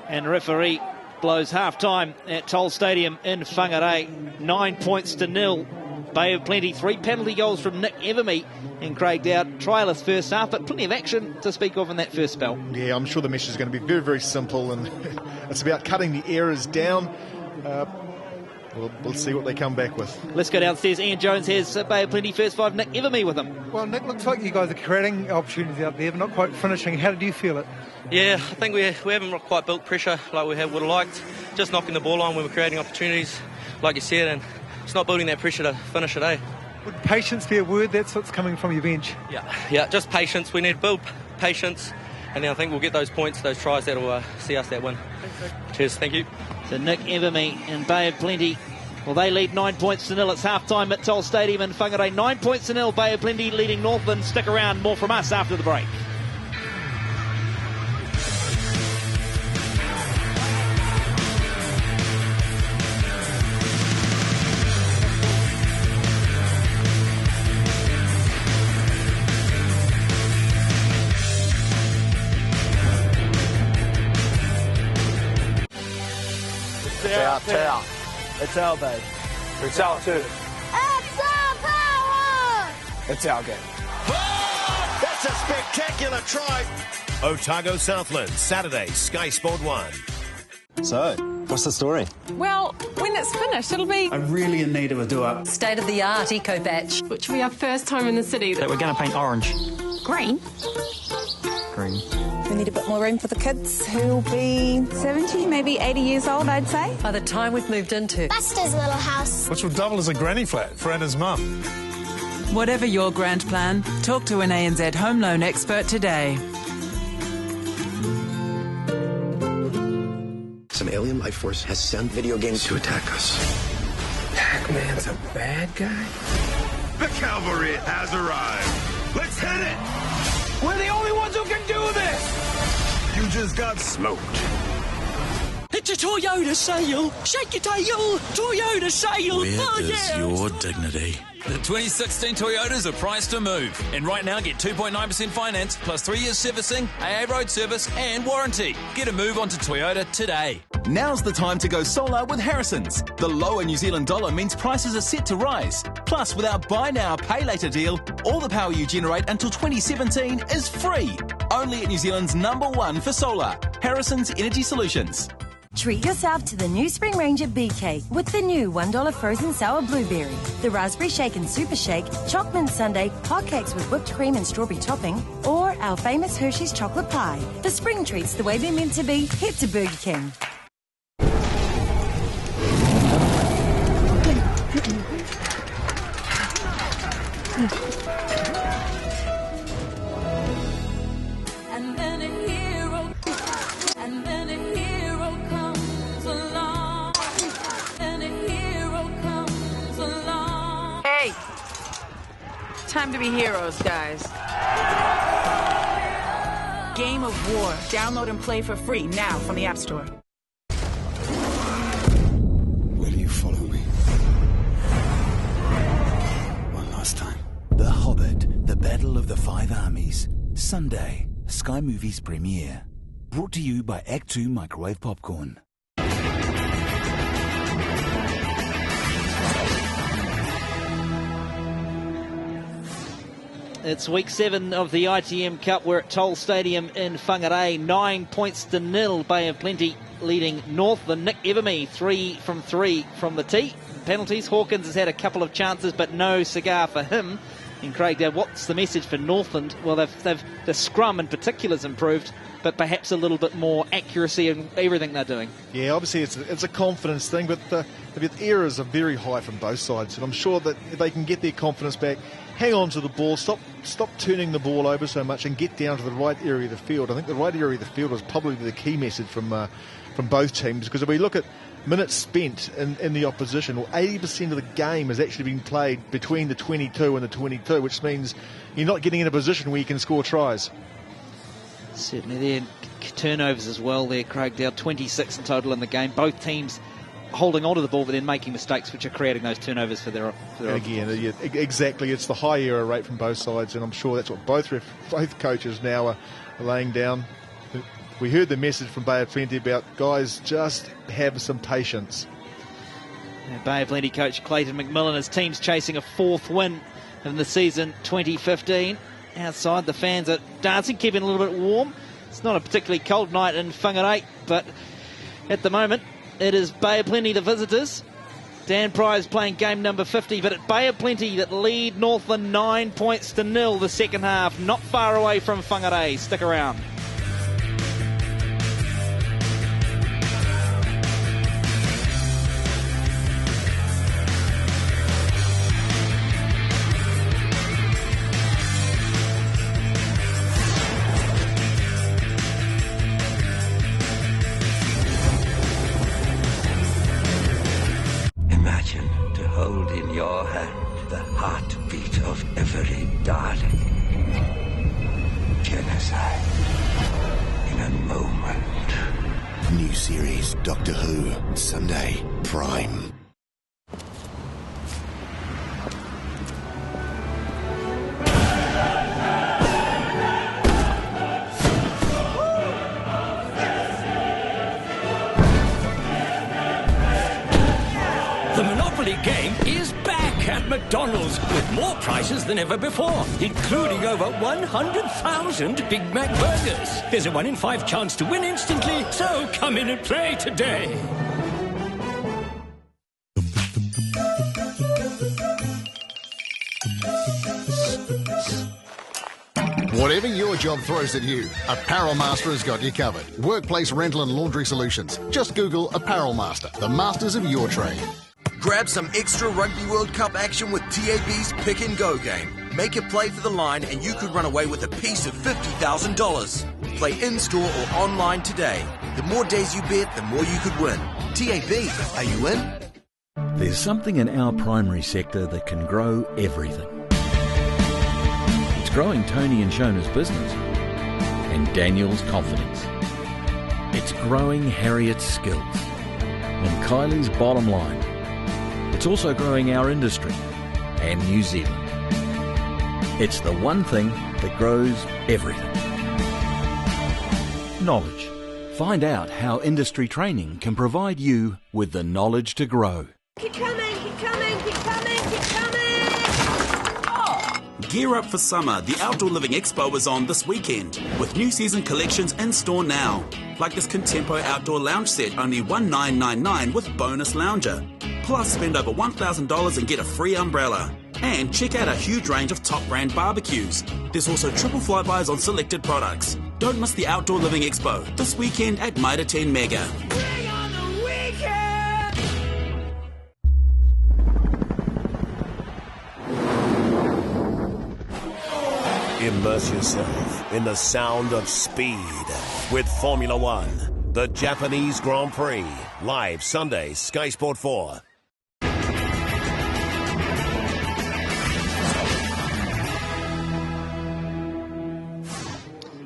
And referee blows half-time at Toll Stadium in Whangarei. 9 points to 0. Bay of Plenty, 3 penalty goals from Nick Evermy and Craig Dowd. Trialist first half, but plenty of action to speak of in that first spell. Yeah, I'm sure the message is going to be very, very simple, and it's about cutting the errors down. We'll see what they come back with. Let's go downstairs. Ian Jones has Bay of Plenty first 5. Nick Evermy with him. Well, Nick, looks like you guys are creating opportunities out there, but not quite finishing. How did you feel it? Yeah, I think we haven't quite built pressure like we would have liked. Just knocking the ball on when we're creating opportunities, like you said, and it's not building that pressure to finish it, eh? Would patience be a word? That's what's coming from your bench. Yeah, just patience. We need to build patience, and then I think we'll get those points, those tries that'll see us that win. Cheers, thank you. So Nick Evermy and Bay of Plenty, well, they lead 9 points to 0. It's half-time at Toll Stadium in Whangarei. 9 points to 0. Bay of Plenty leading Northland. Stick around. More from us after the break. It's our babe. It's our too. It's our power! It's our game. Oh, that's a spectacular try. Otago Southland, Saturday, Sky Sport 1. So, what's the story? Well, when it's finished, it'll be... I'm really in need of a do-up. State-of-the-art eco patch. Which will be our first time in the city. That we're going to paint orange. Green? Green. We need a bit more room for the kids who'll be 70, maybe 80 years old, I'd say. By the time we've moved into Buster's little house. Which will double as a granny flat for Anna's mum. Whatever your grand plan, talk to an ANZ home loan expert today. Some alien life force has sent video games to attack us. Pac-Man's a bad guy? The cavalry has arrived. Let's hit it! We're the only ones who can do this! You just got smoked. It's a Toyota sale. Shake your tail. Toyota sale. Where is your dignity? The 2016 Toyotas are priced to move. And right now, get 2.9% finance plus 3 years servicing, AA road service and warranty. Get a move onto Toyota today. Now's the time to go solar with Harrison's. The lower New Zealand dollar means prices are set to rise. Plus, with our buy now, pay later deal, all the power you generate until 2017 is free. Only at New Zealand's #1 for solar. Harrison's Energy Solutions. Treat yourself to the new Spring Range at BK with the new $1 frozen sour blueberry, the raspberry shake and super shake, choc mint sundae, hotcakes with whipped cream and strawberry topping, or our famous Hershey's chocolate pie. For spring treats the way they're meant to be, head to Burger King. Time to be heroes, guys. Game of War. Download and play for free now from the App Store. Will you follow me? One last time. The Hobbit, The Battle of the Five Armies. Sunday, Sky Movies premiere. Brought to you by Act 2 Microwave Popcorn. It's week 7 of the ITM Cup. We're at Toll Stadium in Whangarei. 9 points to 0. Bay of Plenty leading North. The Nick Everme 3 from 3 from the tee. Penalties. Hawkins has had a couple of chances, but no cigar for him. And Craig, what's the message for Northland? Well, the scrum in particular has improved, but perhaps a little bit more accuracy in everything they're doing. Yeah, obviously it's a confidence thing, but the errors are very high from both sides, and I'm sure that if they can get their confidence back, hang on to the ball, stop turning the ball over so much, and get down to the right area of the field. I think the right area of the field was probably the key message from both teams, because if we look at minutes spent in the opposition, well, 80% of the game has actually been played between the 22 and the 22, which means you're not getting in a position where you can score tries. Certainly there. Turnovers as well there, Craig Dowd. 26 in total in the game. Both teams holding on to the ball but then making mistakes which are creating those turnovers for their again, yeah, exactly. It's the high error rate from both sides, and I'm sure that's what both coaches now are laying down. We heard the message from Bay of Plenty about guys just have some patience. Bay of Plenty coach Clayton McMillan, his team's chasing a 4th win in the season 2015. Outside, the fans are dancing, keeping a little bit warm. It's not a particularly cold night in Whangarei, but at the moment it is Bay of Plenty, the visitors. Dan Pryor's playing game number 50, but at Bay of Plenty that lead Northland 9 points to 0 the second half. Not far away from Whangarei. Stick around. Imagine to hold in your hand the heartbeat of every darling. Genocide in a moment. New series Doctor Who, Sunday, Prime. The Monopoly game is back at McDonald's with more prizes than ever before, including over 100,000 Big Mac burgers. There's a 1 in 5 chance to win instantly, so come in and play today. Whatever your job throws at you, Apparel Master has got you covered. Workplace rental and laundry solutions. Just Google Apparel Master, the masters of your trade. Grab some extra Rugby World Cup action with TAB's Pick and Go game. Make a play for the line and you could run away with a piece of $50,000. Play in-store or online today. The more days you bet, the more you could win. TAB, are you in? There's something in our primary sector that can grow everything. It's growing Tony and Shona's business and Daniel's confidence. It's growing Harriet's skills and Kylie's bottom line. It's also growing our industry and New Zealand. It's the one thing that grows everything. Knowledge. Find out how industry training can provide you with the knowledge to grow. Keep coming, keep coming, keep coming, keep coming! Gear up for summer. The Outdoor Living Expo is on this weekend with new season collections in store now. Like this Contempo outdoor lounge set, only $19.99 with bonus lounger. Plus, spend over $1,000 and get a free umbrella. And check out a huge range of top brand barbecues. There's also triple flybys on selected products. Don't miss the Outdoor Living Expo this weekend at Mitre 10 Mega. Bring on the weekend! Immerse yourself in the sound of speed with Formula One, the Japanese Grand Prix, live Sunday, Sky Sport 4.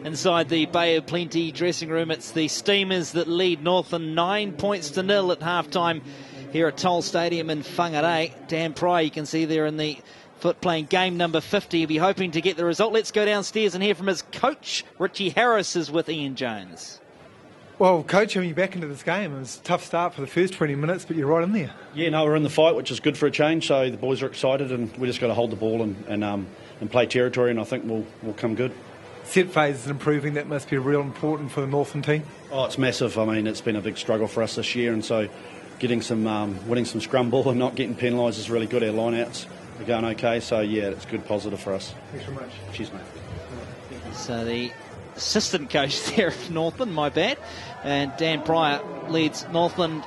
Inside the Bay of Plenty dressing room, it's the Steamers that lead Northern 9-0 at halftime here at Toll Stadium in Whangarei. Dan Pryor, you can see there in the foot playing game number 50. He'll be hoping to get the result. Let's go downstairs and hear from his coach. Richie Harris is with Ian Jones. Well, Coach, having you back into this game, it was a tough start for the first 20 minutes, but you're right in there. Yeah, no, we're in the fight, which is good for a change, so the boys are excited and we just got to hold the ball and play territory, and I think we'll come good. Set phase is improving. That must be real important for the Northern team. Oh, it's massive. I mean, it's been a big struggle for us this year, and so getting some winning some scrum ball and not getting penalised is really good. Our line-outs are going okay, so yeah, it's good positive for us. Thanks very much. Cheers, mate. So the assistant coach there of Northland, my bad, and Dan Pryor leads Northland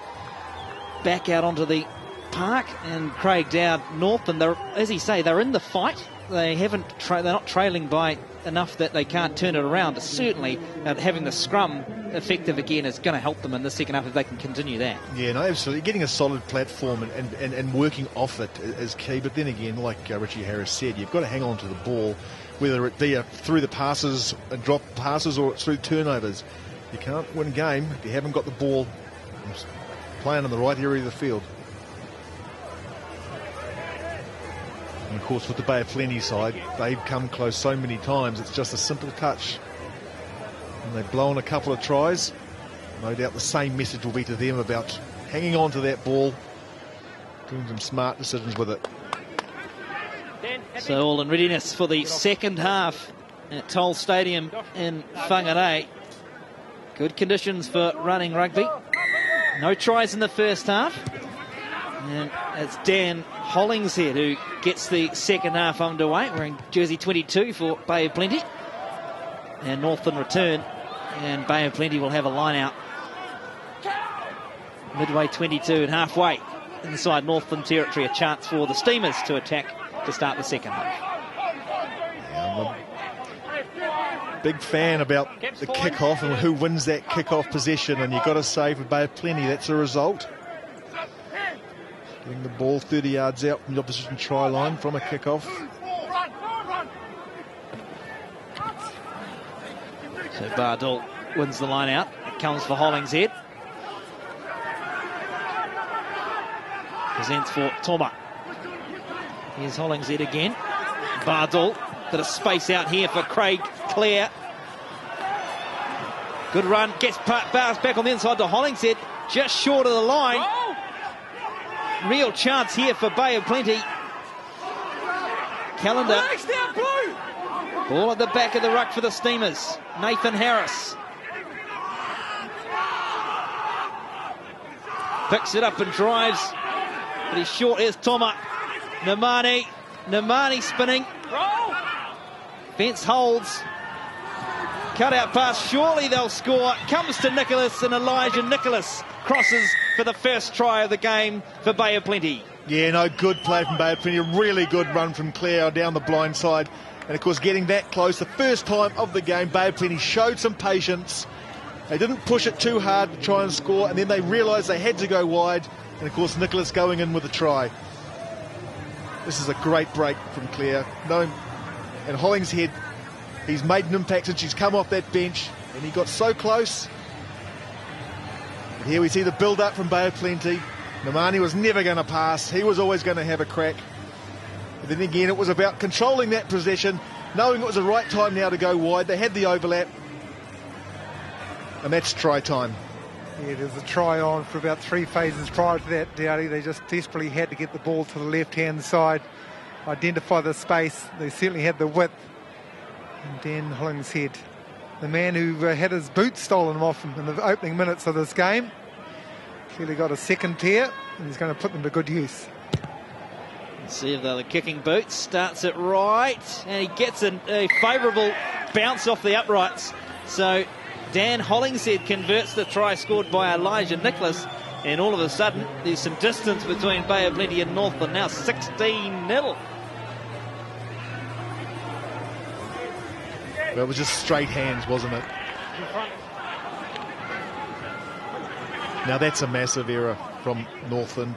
back out onto the park, and Craig Dowd, Northland, as he say, they're in the fight. They haven't. They're not trailing by enough that they can't turn it around. But certainly, having the scrum effective again is going to help them in the second half if they can continue that. Yeah, no, absolutely. Getting a solid platform and working off it is key. But then again, like Richie Harris said, you've got to hang on to the ball, whether it be through the passes and drop passes or through turnovers. You can't win a game if you haven't got the ball playing in the right area of the field. And of course, with the Bay of Plenty side, they've come close so many times. It's just a simple touch. And they've blown a couple of tries. No doubt the same message will be to them about hanging on to that ball, doing some smart decisions with it. So all in readiness for the second half at Toll Stadium in Whangarei. Good conditions for running rugby. No tries in the first half. And it's Dan Hollingshead who gets the second half underway, wearing jersey 22 for Bay of Plenty. And Northland return, and Bay of Plenty will have a line out. Midway 22 and halfway inside Northland territory, a chance for the Steamers to attack to start the second half. Yeah, I'm a big fan about the kick-off and who wins that kick-off possession, and you've got to say for Bay of Plenty that's a result. Getting the ball 30 yards out from the opposition try line from a kick-off. So Bardell wins the line out. It comes for Hollingshead. Presents for Toma. Here's Hollingshead again. Bardell, bit of space out here for Craig Clare. Good run, gets bounced back on the inside to Hollingshead, just short of the line. Real chance here for Bay of Plenty. Callender. Ball at the back of the ruck for the Steamers. Nathan Harris. Picks it up and drives. But he's short. Here's Toma. Namani spinning. Fence holds. Cut out pass. Surely they'll score. Comes to Nicholas, and Elijah Nicholas crosses for the first try of the game for Bay of Plenty. Yeah, no, good play from Bay of Plenty. A really good run from Clare down the blind side. And of course, getting that close, the first time of the game, Bay of Plenty showed some patience. They didn't push it too hard to try and score, and then they realised they had to go wide. And of course, Nicholas going in with a try. This is a great break from Clare. And Hollingshead, he's made an impact since he's come off that bench, and he got so close. Here we see the build-up from Bay of Plenty. Namani was never going to pass. He was always going to have a crack. But then again, it was about controlling that possession, knowing it was the right time now to go wide. They had the overlap. And that's try time. Yeah, there's a try on for about 3 phases prior to that, Dowdy. They just desperately had to get the ball to the left-hand side, identify the space. They certainly had the width. And Dan Hollingshead, the man who had his boots stolen off him in the opening minutes of this game, clearly got a second pair, and he's going to put them to good use. Let's see if they're the kicking boots. Starts it right, and he gets a favourable bounce off the uprights. So Dan Hollingshead converts the try scored by Elijah Nicholas, and all of a sudden there's some distance between Bay of Plenty and Northland, now 16-0. Well, it was just straight hands, wasn't it? Now that's a massive error from Northland.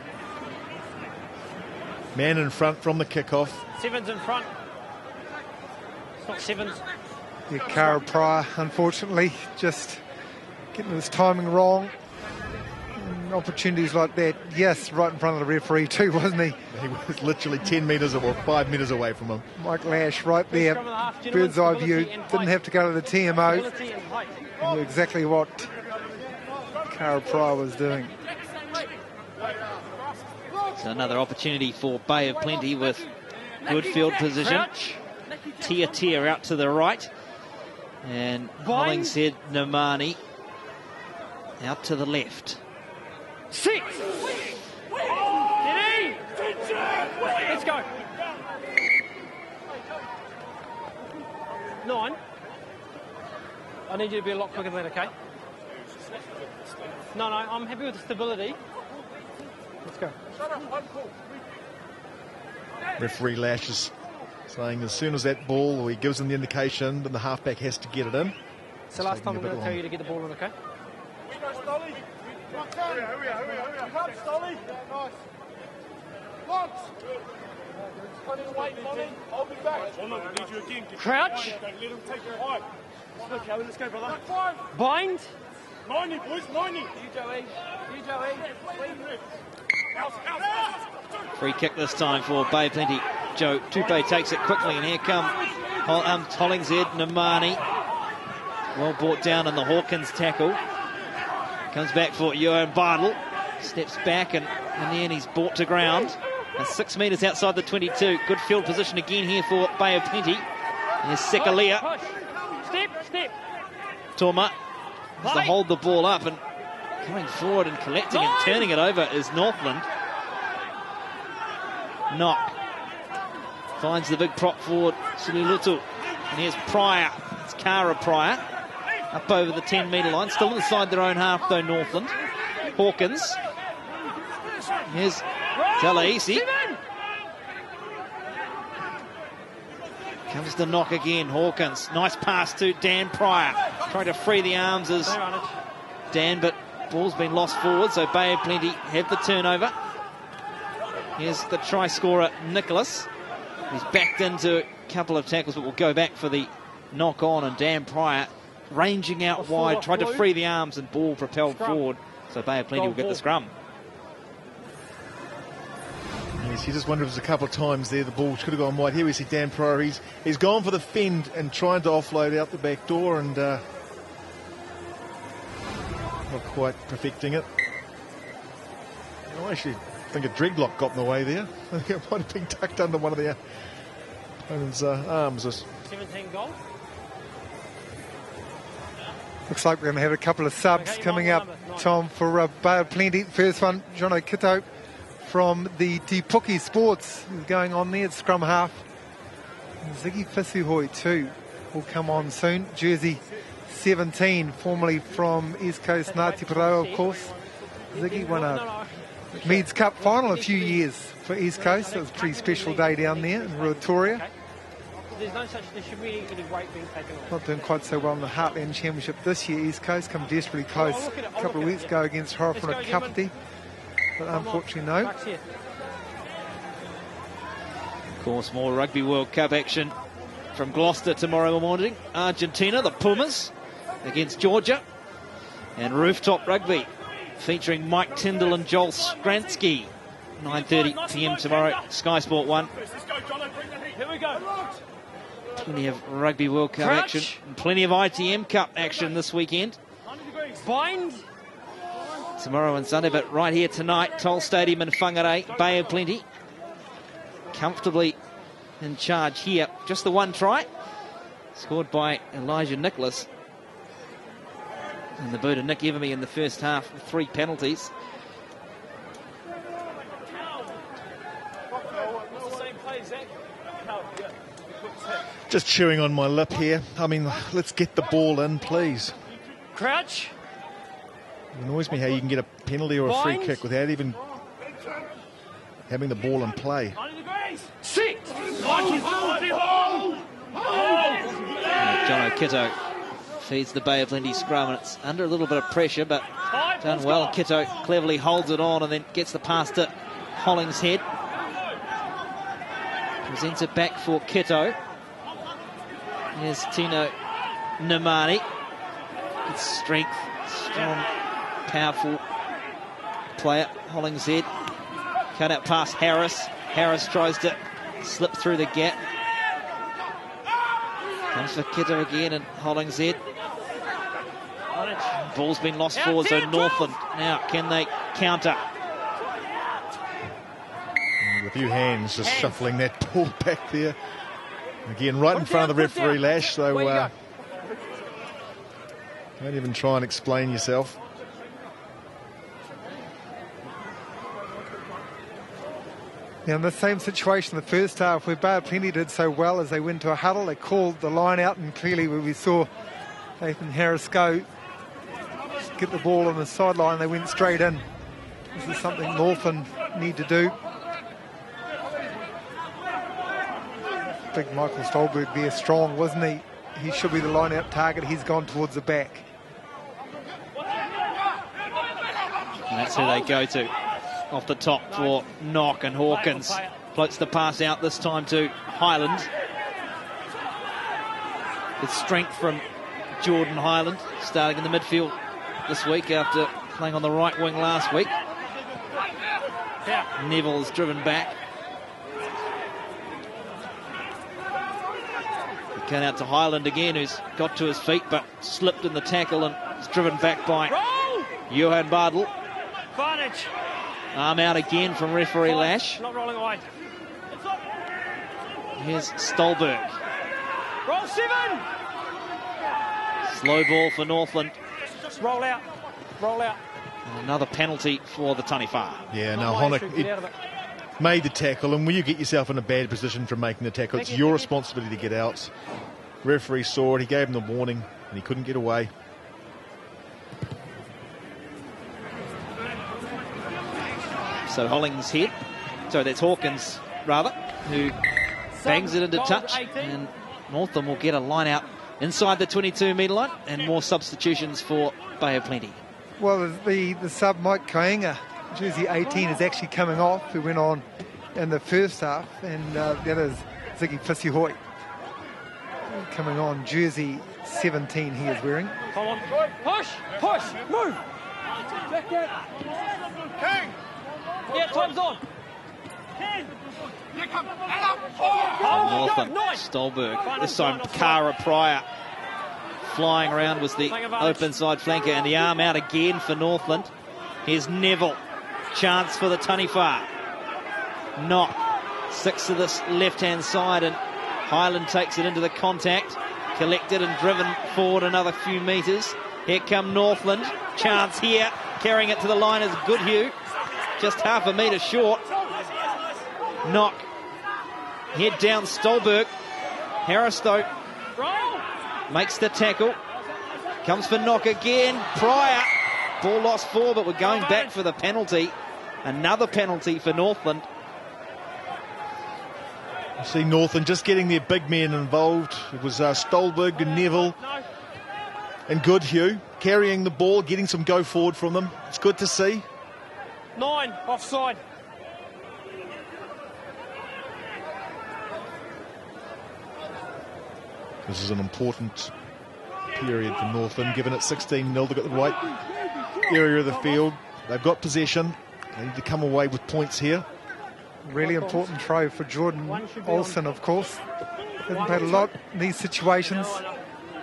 Man in front from the kickoff. Sevens in front. It's not sevens. Yeah, Cara Pryor, unfortunately, just getting his timing wrong. And opportunities like that, yes, right in front of the referee too, wasn't he? He was literally 10 metres or 5 metres away from him. Mike Lash right there, bird's eye view, didn't have to go to the TMO. He knew exactly what Cara Pryor was doing. So another opportunity for Bay of Plenty with good field position. Tia out to the right. And Hollingshead, Namani out to the left. 6. Let's go. 9. I need you to be a lot quicker than that, okay? No, I'm happy with the stability. Let's go. Referee Lash is saying as soon as that ball, or he gives them the indication, then the halfback has to get it in. It's the last time I'm going to tell you to get the ball in, okay? Crouch. Let's go, brother. Bind. 90, boys, 90. You, Joey. Free kick this time for Bay of Plenty. Joe Tupe takes it quickly, and here come Hollingshead, Namani. Well brought down in the Hawkins tackle. Comes back for Johan Bartle. Steps back, and in the end he's brought to ground. And 6 metres outside the 22. Good field position again here for Bay of Plenty. Here's Sekalia. Step. Toma has to hold the ball up, and coming forward and collecting and turning it over is Northland. Knock finds the big prop forward, Sululutu. And here's Pryor. It's Cara Pryor. Up over the 10-metre line. Still inside their own half, though, Northland. Hawkins. Here's Talaisi. Comes the knock again, Hawkins. Nice pass to Dan Pryor. Trying to free the arms as Dan, but ball's been lost forward, so Bay of Plenty have the turnover. Here's the try scorer, Nicholas. He's backed into a couple of tackles, but will go back for the knock on, and Dan Pryor ranging out wide, tried to free the arms, and ball propelled forward, so Bay of Plenty will get the scrum. Yes, you just wonder if there's a couple of times there the ball should have gone wide. Here we see Dan Pryor. He's gone for the fend and trying to offload out the back door, and not quite perfecting it. I actually think a dreadlock got in the way there. I think it might have been tucked under one of the opponent's arms. 17 goals. Looks like we're going to have a couple of subs coming up, Tom, for Bay of Plenty. First one, John O'Kito from the Te Puke Sports is going on there at scrum half. And Ziggy Fisuhoi too will come on soon. Jersey 17, formerly from East Coast Ngāti Porou, of course. Ziggy won a Meads Cup final a few years for East Coast. It was a pretty special day down there in Ruatoria. There should be any weight being taken off. Not doing quite so well in the Heartland Championship this year. East Coast come desperately close a couple of weeks ago against Horowhana Kapiti. But unfortunately, no. Of course, more Rugby World Cup action from Gloucester tomorrow morning. Argentina, the Pumas, against Georgia. And rooftop rugby featuring Mike Tyndall and Joel Skransky. 9:30 p.m. tomorrow, Sky Sport 1. Here we go. Plenty of Rugby World Cup Crouch. action and plenty of ITM Cup action this weekend. Bind. Tomorrow and Sunday, but right here tonight, Toll Stadium in Whangarei, Bay of Plenty. Comfortably in charge here. Just the one try, scored by Elijah Nicholas. And the boot of Nick Evermy in the first half with 3 penalties. Just chewing on my lip here. I mean, let's get the ball in, please. Crouch. It annoys me how you can get a penalty or a free Bind. kick without even having the ball in play. Sit. John O'Kitto feeds the Bay of Plenty scrum, and it's under a little bit of pressure, but done well. Kitto cleverly holds it on and then gets the pass to Hollingshead. Presents it back for Kitto. Here's Tino Namani. Good strength, strong, powerful player. Hollingshead. Cut out past Harris. Harris tries to slip through the gap. Comes for Kitto again and Hollingshead. Ball's been lost forward, so Northland now can they counter? With a few hands just shuffling that ball back there. Again, right in front of the referee, Lash, so don't even try and explain yourself. Yeah, in the same situation, the first half, where Bay of Plenty did so well as they went to a huddle, they called the line out, and clearly where we saw Nathan Harris go, get the ball on the sideline, they went straight in. This is something Northland need to do. Big Michael Stolberg there, strong, wasn't he? He should be the line-out target. He's gone towards the back. And that's who they go to. Off the top for Knock, and Hawkins floats the pass out this time to Highland. With strength from Jordan Highland, starting in the midfield this week after playing on the right wing last week. Neville's driven back. Cut out to Highland again, who's got to his feet but slipped in the tackle and is driven back by Johan Bardel. Advantage. Arm out again from referee Lash. Not rolling away. Here's Stolberg. Roll 7. Slow ball for Northland. Roll out. Roll out. And another penalty for the Taniwha. Yeah, no, Honock made the tackle, and when you get yourself in a bad position from making the tackle, it's your responsibility to get out. Referee saw it, he gave him the warning, and he couldn't get away. So Hollingshead, sorry, that's Hawkins rather, who bangs it into touch, and Northland will get a line out inside the 22-metre line, and more substitutions for Bay of Plenty. Well, the sub Mike Kainga, jersey 18, is actually coming off, who went on in the first half, and the other is Ziggy Fisihoy coming on, jersey 17 he is wearing. Come on, push, push, move. Yeah, time's on. Northland, Stolberg, this time Cara Pryor flying around was the open side flanker, and the arm out again for Northland. Here's Neville, chance for the Taniwha. Not 6 to this left-hand side, and Highland takes it into the contact, collected and driven forward another few metres. Here come Northland, chance here, carrying it to the line is Goodhue, just half a metre short. Knock, head down Stolberg. Harris though makes the tackle, comes for Knock again. Pryor, ball lost 4, but we're going back for the penalty. Another penalty for Northland. You see Northland just getting their big men involved. It was Stolberg and Neville and Goodhue carrying the ball, getting some go forward from them. It's good to see. 9, offside. This is an important period for Northland, given it 16-0. They've got the right area of the field. They've got possession. They need to come away with points here. Really important try for Jordan Olsen, of course. Hasn't had a lot in these situations.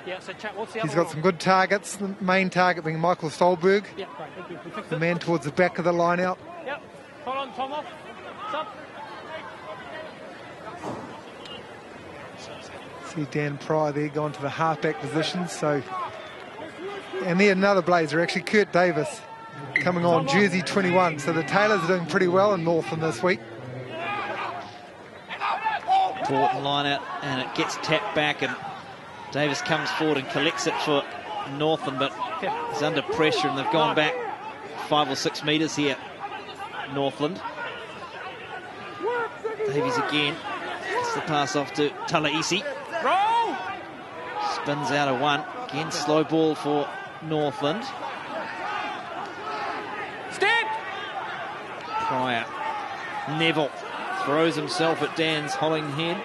He's got some good targets. The main target being Michael Stolberg, the man towards the back of the line out. Yep. Hold on, Tom off. Stop. See Dan Pryor there going to the halfback position. So, and there another Blazer, actually Kurt Davis, coming on, jersey 21. So the Taylors are doing pretty well in Northern this week. Important line out, and it gets tapped back, and Davis comes forward and collects it for Northern, but he's under pressure, and they've gone back 5 or 6 metres here, Northland. Davies again. It's the pass off to Talaisi. Spins out of one. Again, slow ball for Northland. Step! Pryor. Neville throws himself at Dan's Hollinghead.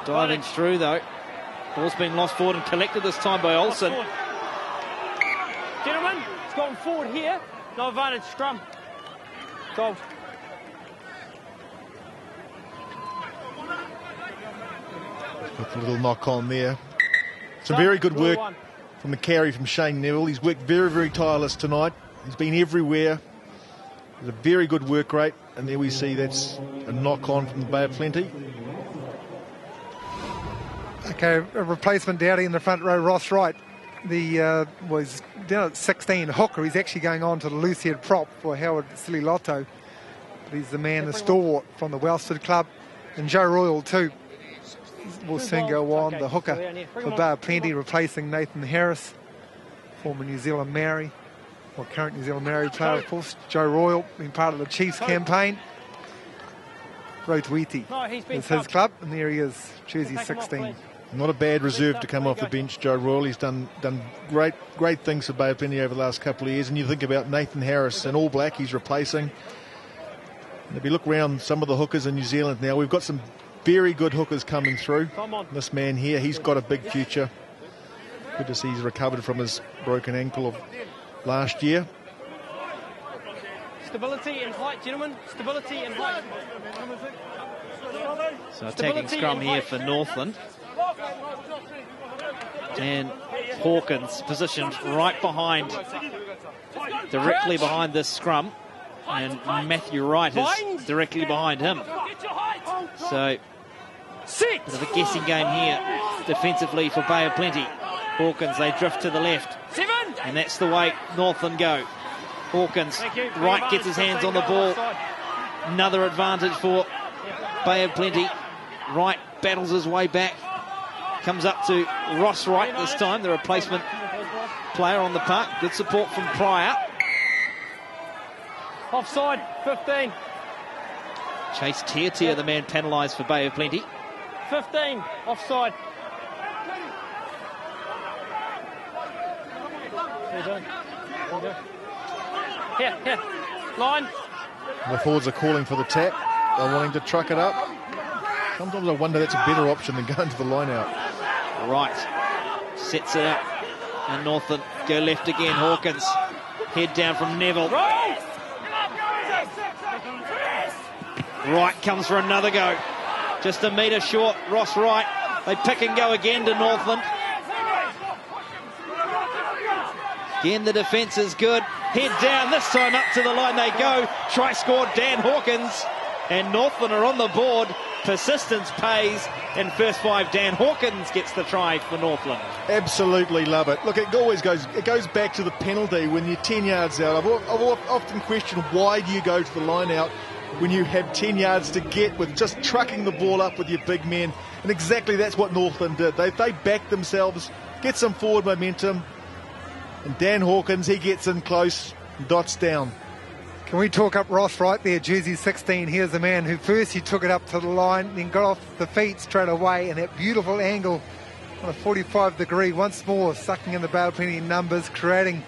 Diving through, though. Ball's been lost forward and collected this time by Olsen. Gentlemen, it's gone forward here. No advantage, scrum. Goal. With a little knock on there. Some very good work from the carry from Shane Neville. He's worked very, very tireless tonight. He's been everywhere. There's a very good work rate. And there we see that's a knock on from the Bay of Plenty. Okay, a replacement Dowdy in the front row, Ross Wright. The was down at 16 hooker. He's actually going on to the loose head prop for Howard Sililotto. But he's the man, the stalwart from the Wellstead Club. And Joe Royal too will soon go on, the hooker for Bay of Plenty, replacing Nathan Harris, former New Zealand Maori, or current New Zealand Maori player, of course. Joe Royal, being part of the Chiefs campaign. Rotuiti is his club, and there he is, jersey 16. Not a bad reserve to come off the bench, Joe Royal. He's done great things for Bay of Plenty over the last couple of years. And you think about Nathan Harris, an All Black he's replacing. And if you look around some of the hookers in New Zealand now, we've got some very good hookers coming through. This man here, he's got a big future. Good to see he's recovered from his broken ankle of last year. Stability and height, gentlemen. Stability and height. So attacking scrum here for Northland. And Hawkins positioned right behind, directly behind this scrum. And Matthew Wright is directly behind him. So, bit of a guessing game here defensively for Bay of Plenty. Hawkins, they drift to the left. And that's the way Northland go. Hawkins, Wright gets his hands on the ball. Another advantage for Bay of Plenty. Wright battles his way back. Comes up to Ross Wright this time, the replacement player on the park. Good support from Pryor. Offside, 15. Chase Tier, the man penalised for Bay of Plenty. 15, offside. Here, line. The forwards are calling for the tap. They're wanting to truck it up. Sometimes I wonder that's a better option than going to the line out. Right, sets it up. And Northland go left again. Hawkins, head down from Neville. Wright comes for another go. Just a metre short, Ross Wright. They pick and go again to Northland. Again, the defence is good. Head down, this time up to the line they go. Try scored, Dan Hawkins. And Northland are on the board. Persistence pays. And first 5, Dan Hawkins gets the try for Northland. Absolutely love it. Look, it goes back to the penalty when you're 10 yards out. I've often questioned, why do you go to the line out when you have 10 yards to get with just trucking the ball up with your big men? And exactly that's what Northland did. They backed themselves, get some forward momentum. And Dan Hawkins, he gets in close, dots down. Can we talk up Ross Wright there, jersey 16? Here's the man who first he took it up to the line, then got off the feet straight away, and that beautiful angle on a 45 degree, once more sucking in the Bay of Plenty numbers, creating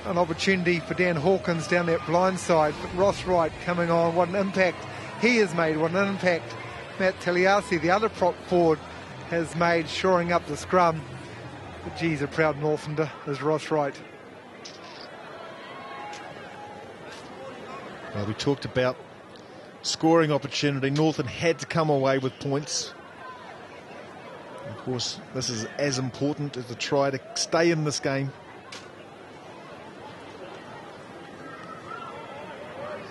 an opportunity for Dan Hawkins down that blind side. But Ross Wright coming on, what an impact he has made, what an impact Matt Taliasi, the other prop forward, has made, shoring up the scrum. But geez, a proud Northlander is Ross Wright. Well, we talked about scoring opportunity. Northern had to come away with points. Of course, this is as important as to try to stay in this game.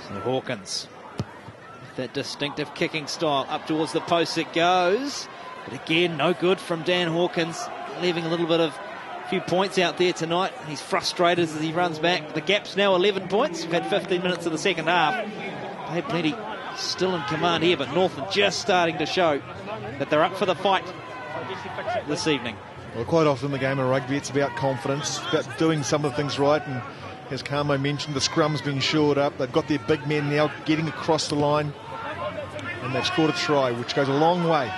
So Hawkins, with that distinctive kicking style, up towards the post it goes. But again, no good from Dan Hawkins, leaving a little bit of few points out there tonight. He's frustrated as he runs back. The gap's now 11 points. We've had 15 minutes of the second half. They had plenty still in command here, but Northern just starting to show that they're up for the fight this evening. Well, quite often in the game of rugby, it's about confidence, it's about doing some of the things right. And as Carmo mentioned, the scrum's been shored up. They've got their big men now getting across the line, and they've scored a try, which goes a long way.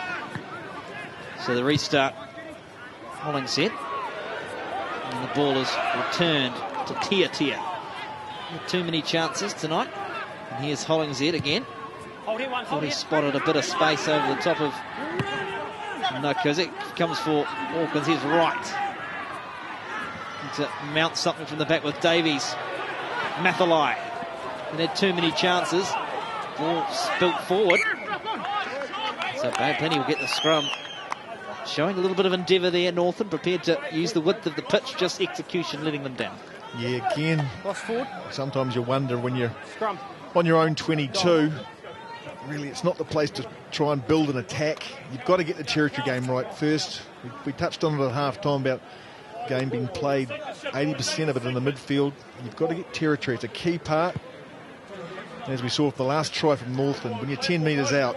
So the restart, Hollingshead, and the ball is returned to Tia. Not too many chances tonight. And here's Hollingshead again. Thought he spotted a bit of space over the top of Narkozic. Comes for Hawkins, he's right. To mount something from the back with Davies. Mathalai. And had too many chances. Ball spilt forward. So Bay Plenty will get the scrum. Showing a little bit of endeavour there, Northern, prepared to use the width of the pitch, just execution letting them down. Yeah, again, sometimes you wonder when you're on your own 22, really it's not the place to try and build an attack. You've got to get the territory game right first. We touched on it at half-time about game being played, 80% of it in the midfield. You've got to get territory. It's a key part. As we saw with the last try from Northern, when you're 10 metres out,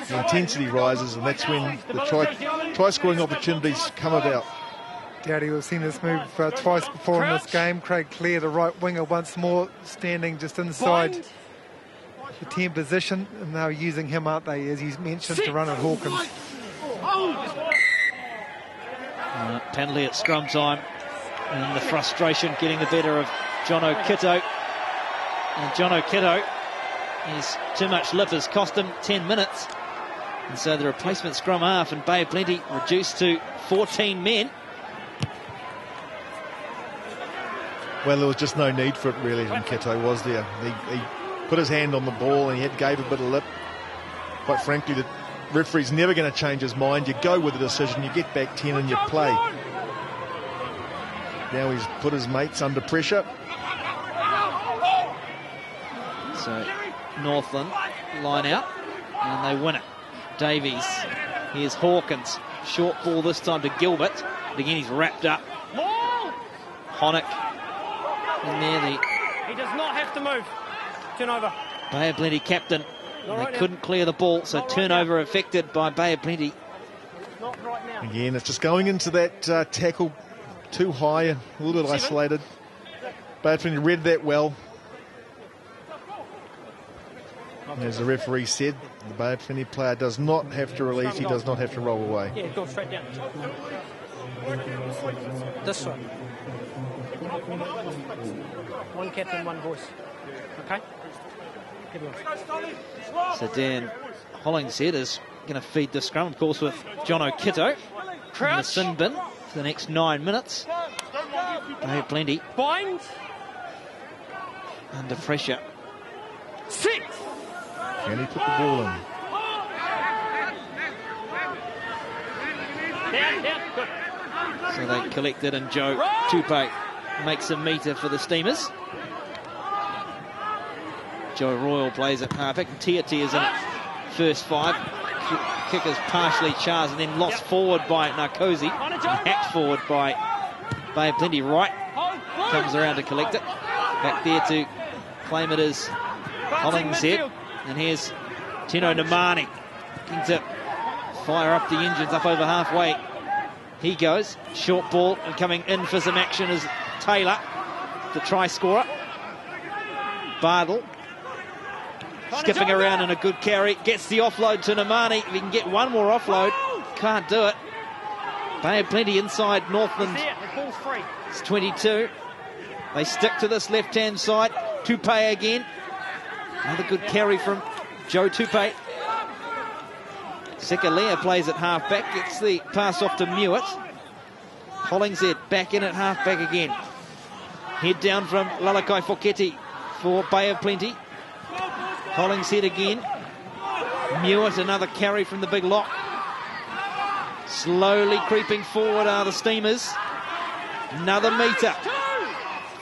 the intensity rises, and that's when the try-scoring opportunities come about. Gary, we've seen this move twice before in this game. Craig Clare, the right winger, once more standing just inside the 10 position, and they're using him, aren't they, as he's mentioned, to run at Hawkins. Penalty at scrum time, and the frustration getting the better of Jono Kitto. And Jono Kitto is too much lip has cost him 10 minutes. And so the replacement scrum half and Bay of Plenty reduced to 14 men. Well, there was just no need for it really from Kitto, was there? He put his hand on the ball and he gave a bit of lip. Quite frankly, the referee's never going to change his mind. You go with the decision, you get back 10 and you play. Now he's put his mates under pressure. So Northland line out and they win it. Davies, here's Hawkins, short ball this time to Gilbert, but again he's wrapped up. Honick in there. He does not have to move. Turnover. Bay of Plenty captain. They couldn't clear the ball, so turnover affected by Bay of Plenty. Not right now. Again, it's just going into that tackle too high, a little bit isolated. Bay of Plenty read that well. As the referee said, the Bay of Plenty player does not have to release, he does not have to roll away. Yeah, go straight down. This one. One captain, one voice. Okay? So Dan Hollingshead is going to feed the scrum, of course, with Jono Kitto in the sin bin for the next 9 minutes. Bay of Plenty Bind. under pressure. 6. Can he put the ball in? Down, good. So they collect it, and Joe Tupe makes a metre for the Steamers. Joe Royal plays at halfback, and Tia is in it. First 5. Kickers partially charged and then lost forward by Narkozy. Hacked forward by Bay of Plenty. Right comes around to collect it. Back there to claim it as Hollingshead. And here's Tino Namani looking to fire up the engines up over halfway. He goes, short ball, and coming in for some action is Taylor, the try scorer. Bardell skipping around in a good carry, gets the offload to Namani. If he can get one more offload, can't do it. Bay of Plenty inside Northland. It's 22. They stick to this left-hand side. Tupe again. Another good carry from Joe Tupe. Sekalea plays at half-back, gets the pass off to Mewett. Hollingshead back in at half-back again. Head down from Lalakai Foketi for Bay of Plenty. Hollingshead again. Mewett, another carry from the big lock. Slowly creeping forward are the Steamers. Another metre.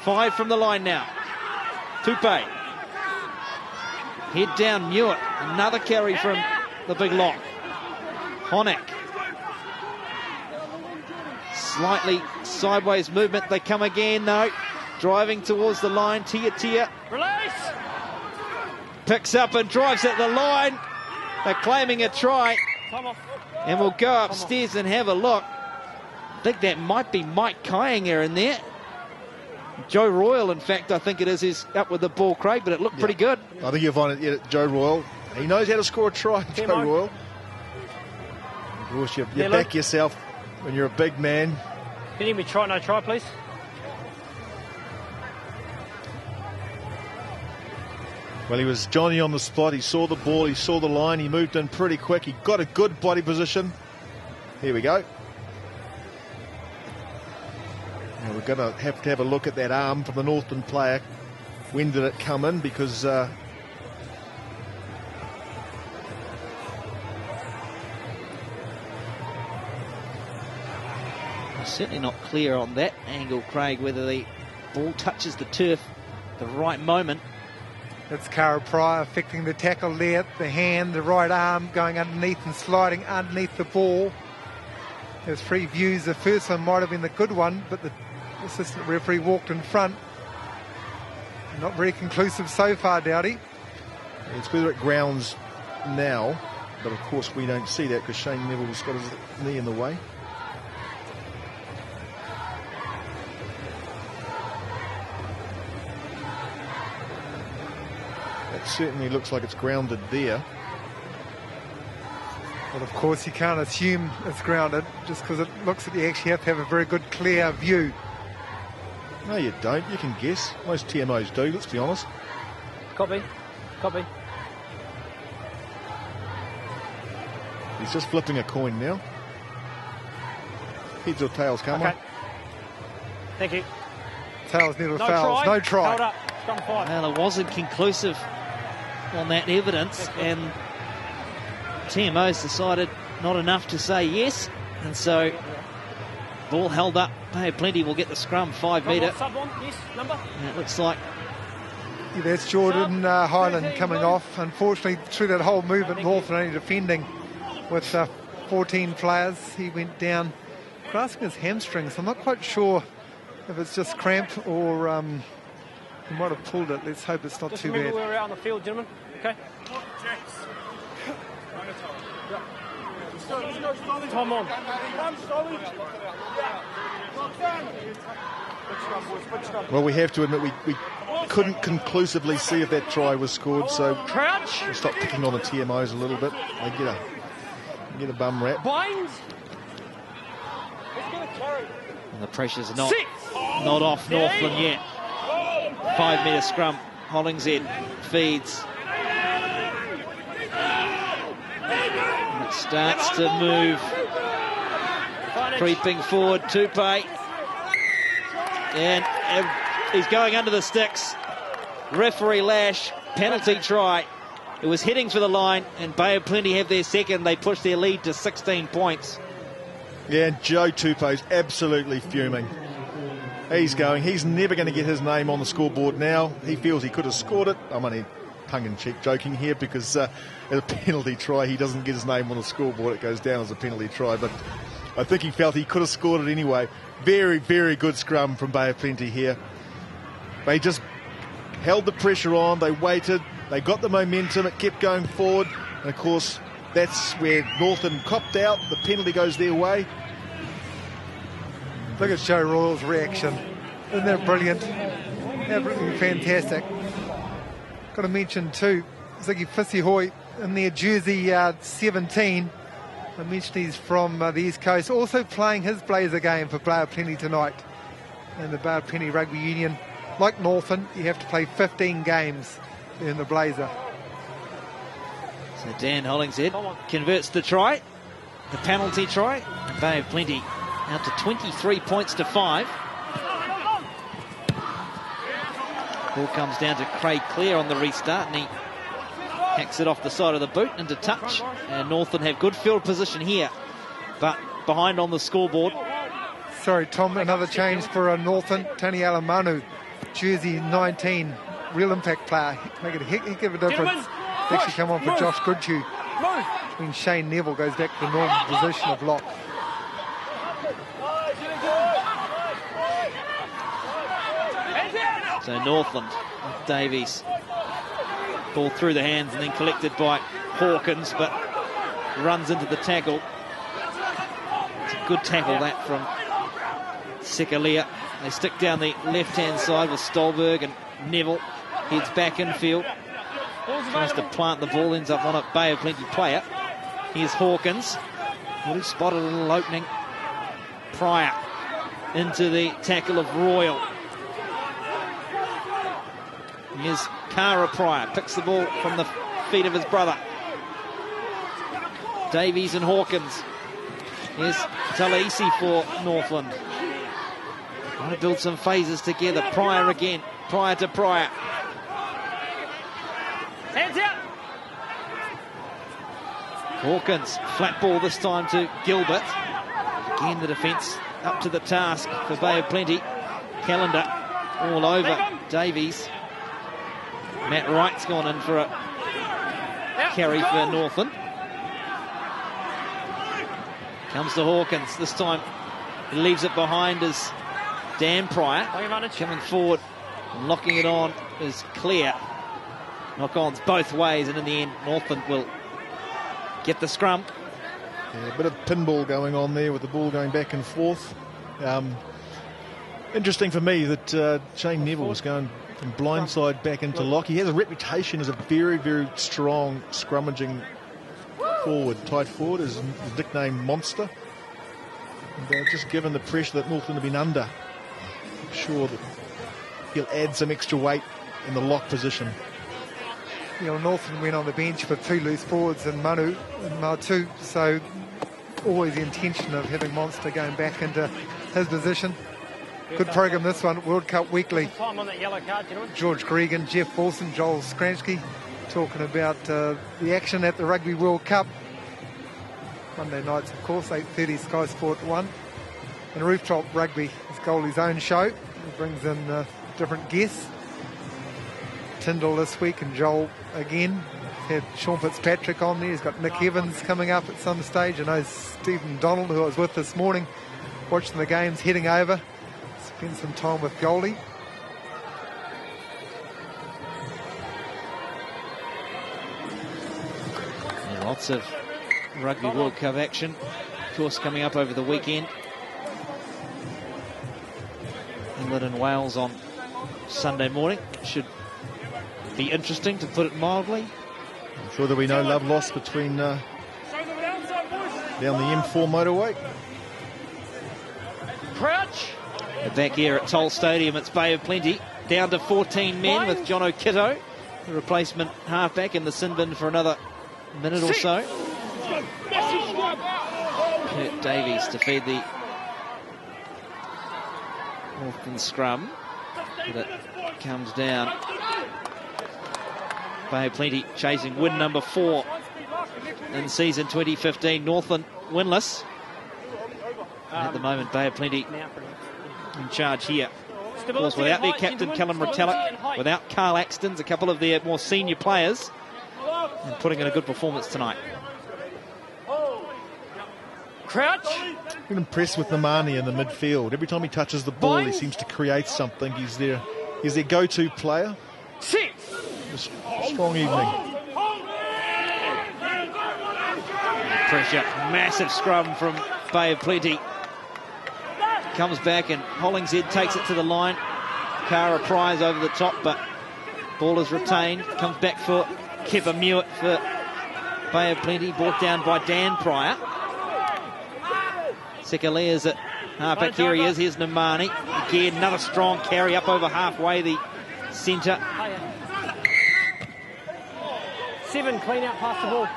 5 from the line now. Tupe. Head down, Mewett. Another carry from the big lock. Honak. Slightly sideways movement. They come again, no. Driving towards the line. Tia. Release! Picks up and drives at the line. They're claiming a try. And we'll go upstairs and have a look. I think that might be Mike Kyinger in there. Joe Royal, in fact, I think it is up with the ball, Craig, but it looked pretty good. I think you'll find it, Joe Royal. He knows how to score a try, Joe Royal. Of course, you back yourself when you're a big man. Can you give me try, no try, please? Well, he was Johnny on the spot. He saw the ball, he saw the line, he moved in pretty quick. He got a good body position. Here we go. Now we're going to have a look at that arm from the Northland player. When did it come in? Because certainly not clear on that angle, Craig, whether the ball touches the turf at the right moment. It's Cara Pryor affecting the tackle there. The hand, the right arm going underneath and sliding underneath the ball. There's 3 views. The first one might have been the good one, but the assistant referee walked in front. Not very conclusive so far, Dowdy. It's whether it grounds now, but of course we don't see that because Shane Neville's got his knee in the way. It certainly looks like it's grounded there. But of course you can't assume it's grounded just because it looks like you actually have to have a very good clear view. No, you don't. You can guess. Most TMOs do, let's be honest. Copy. He's just flipping a coin now. Heads or tails, come on. Thank you. Tails, needle fouls. No try. Held up. Scrum 5. Well, it wasn't conclusive on that evidence, and TMO's decided not enough to say yes, and so ball held up. Hey, Plenty will get the scrum 5 metre. Sub on, yes, number. And it looks like that's Jordan Highland coming off. Unfortunately, through that whole movement, Northland only defending with 14 players. He went down grasping his hamstrings. I'm not quite sure if it's just cramp or he might have pulled it. Let's hope it's not Just too remember bad. we're out on the field, gentlemen. Okay. Tom on. Well, we have to admit we couldn't conclusively see if that try was scored, so Crouch. we'll stop picking on the TMOs a little bit. They get a bum rap. Binds. and the pressure's not off Northland yet. 5 metre scrum. Hollingshead feeds. And it starts to move. Creeping forward, Tupe. And he's going under the sticks. Referee lash, penalty try. It was heading for the line, and Bay of Plenty have their second. They push their lead to 16 points. Yeah, and Joe Tupe's absolutely fuming. He's going. He's never going to get his name on the scoreboard now. He feels he could have scored it. I'm only tongue-in-cheek joking here because as a penalty try, he doesn't get his name on the scoreboard. It goes down as a penalty try, but I think he felt he could have scored it anyway. Very, very good scrum from Bay of Plenty here. They just held the pressure on. They waited. They got the momentum. It kept going forward. And, of course, that's where Northland copped out. The penalty goes their way. Look at Joe Royal's reaction. Isn't that brilliant? Absolutely fantastic. Got to mention, too, Ziggy Fissihoy in their jersey 17. I mentioned he's from the East Coast. Also playing his Blazer game for Bay of Plenty tonight. And the Bay of Plenty Rugby Union, like Northland, you have to play 15 games in the Blazer. So Dan Hollingshead converts the try, the penalty try. Bay of Plenty out to 23 points to 5. Ball comes down to Craig Clear on the restart, and he hacks it off the side of the boot into touch, and Northland have good field position here, but behind on the scoreboard. Sorry, Tom, another change for Northland. Tony Alamanu, jersey 19, real impact player. Make it a heck of a difference. Actually come on for Josh Goodhue. When Shane Neville goes back to the normal position of lock. So Northland with Davies. Ball through the hands and then collected by Hawkins, but runs into the tackle. It's a good tackle that from Sekalia. They stick down the left-hand side with Stolberg, and Neville heads back infield. Tries to plant the ball, ends up on a Bay of Plenty player. Here's Hawkins. Would have spotted a little opening. Pryor into the tackle of Royal. Here's Cara Pryor, picks the ball from the feet of his brother. Davies and Hawkins. Here's Talisi for Northland. Trying to build some phases together. Pryor again. Pryor to Pryor. Hands out. Hawkins, flat ball this time to Gilbert. Again the defence up to the task for Bay of Plenty. Calendar all over Davies. Matt Wright's gone in for a carry for Northland. Comes to Hawkins. This time he leaves it behind as Dan Pryor. Coming forward and locking it on is clear. Knock-ons both ways, and in the end Northland will get the scrum. Yeah, a bit of pinball going on there with the ball going back and forth. Interesting for me that Shane Neville was going from blindside back into lock. He has a reputation as a very, very strong scrummaging forward, tight forward, his nickname Monster. And just given the pressure that Northland have been under, I'm sure that he'll add some extra weight in the lock position. You know, Northland went on the bench for two loose forwards and Manu and Matu, so always the intention of having Monster going back into his position. Good program this one, World Cup Weekly. George Gregan, Jeff Wilson, Joel Skransky talking about the action at the Rugby World Cup. Monday nights, of course, 8:30 Sky Sport 1. And Rooftop Rugby is Goalie's own show. It brings in different guests. Tyndall this week and Joel again. Had Sean Fitzpatrick on there. He's got Nick Evans coming up at some stage. I know Stephen Donald, who I was with this morning, watching the games, heading over. Spend some time with Goldie. Yeah, lots of Rugby World Cup action, of course, coming up over the weekend. England and Wales on Sunday morning. Should be interesting, to put it mildly. I'm sure there'll be no love lost between down the M4 motorway. Crouch. Back here at Toll Stadium, it's Bay of Plenty. Down to 14 men with John O'Kitto, the replacement halfback, in the sin bin for another minute or so. Kurt Davies to feed the Northland scrum. But it comes down. Bay of Plenty chasing win number 4 in season 2015. Northland winless. And at the moment, Bay of Plenty in charge here. Of course, without their captain, Callum Retallick, without Carl Axtons, a couple of their more senior players, and putting in a good performance tonight. Crouch. Been impressed with Namani in the midfield. Every time he touches the ball, he seems to create something. He's their go-to player. A strong evening. Pressure, massive scrum from Bay of Plenty. Comes back and Hollingshead takes it to the line. Cara Pryor's over the top, but ball is retained. Comes back for Kevin Mewett for Bay of Plenty, brought down by Dan Pryor. Sekalia's at halfback. Here he is. Here's Namani. Again, another strong carry up over halfway the centre. 7 clean out past the ball.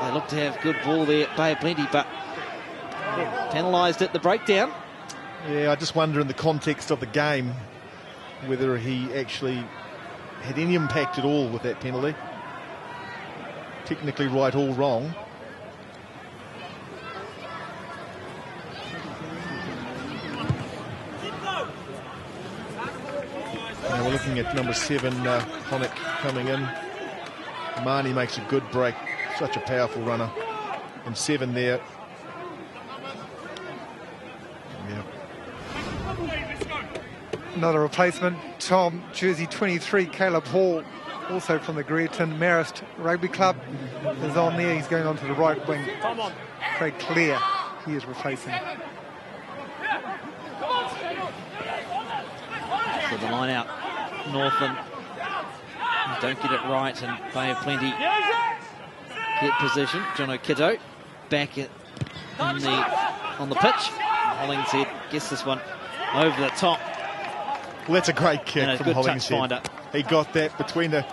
They look to have good ball there at Bay of Plenty, but penalised at the breakdown. Yeah, I just wonder in the context of the game whether he actually had any impact at all with that penalty. technically right or wrong. Now we're looking at number 7, Honeck coming in. Marnie makes a good break. Such a powerful runner. And 7 there. Yeah. Another replacement, Tom, jersey 23, Caleb Hall, also from the Greerton Marist Rugby Club, is on there. He's going on to the right wing. Craig Clear, he is replacing. So the line out, Northland don't get it right, and Bay of Plenty get position. John O'Kitto back on the pitch. Hollingshead gets this one over the top. Well, that's a great kick from Hollingshead. He got that between the,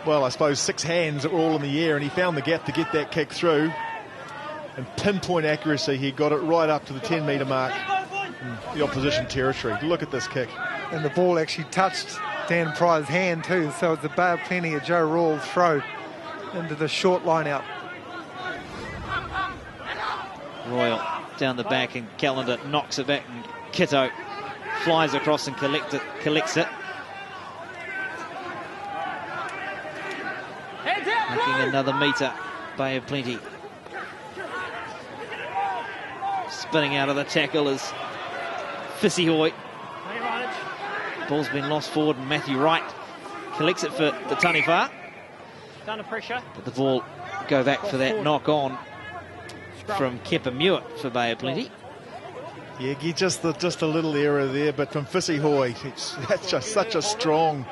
well, I suppose 6 hands that were all in the air, and he found the gap to get that kick through. And pinpoint accuracy, he got it right up to the 10-metre mark in the opposition territory. Look at this kick. And the ball actually touched Dan Pryor's hand too, so it's a Bay of Plenty, a Joe Rawls throw into the short line out. Royal down the back, and Callender knocks it back, and Kitto flies across and collects it. Making another metre, Bay of Plenty. Spinning out of the tackle is Fissihoy. Ball's been lost forward, and Matthew Wright collects it for the Taniwha. Under pressure. But the ball go back for that knock on from Kepper Mewett for Bay of Plenty. Yeah, just a little error there, but from Fissihoy, that's just such a strong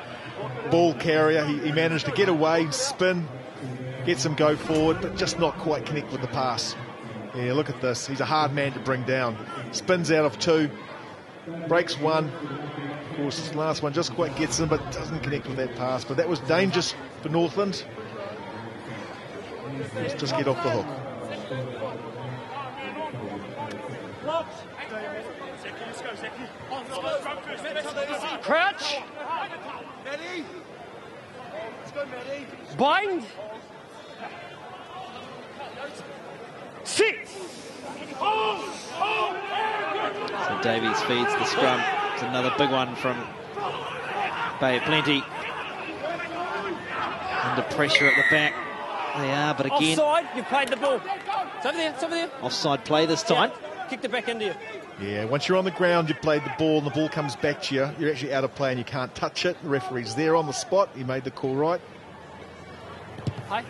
ball carrier. He managed to get away, spin, get some go forward, but just not quite connect with the pass. Yeah, look at this. He's a hard man to bring down. Spins out of 2, breaks 1. Of course, the last one just quite gets him, but doesn't connect with that pass. But that was dangerous for Northland. Let's just get off the hook. Crouch. Bind. Sit. So Davies feeds the scrum. It's another big one from Bay of Plenty. Under pressure at the back. They are, but again... Offside, you've played the ball. It's over there, it's over there. Offside play this time. Yeah. Kicked it back into you. Yeah, once you're on the ground, you've played the ball, and the ball comes back to you. You're actually out of play and you can't touch it. The referee's there on the spot. He made the call right. Hey,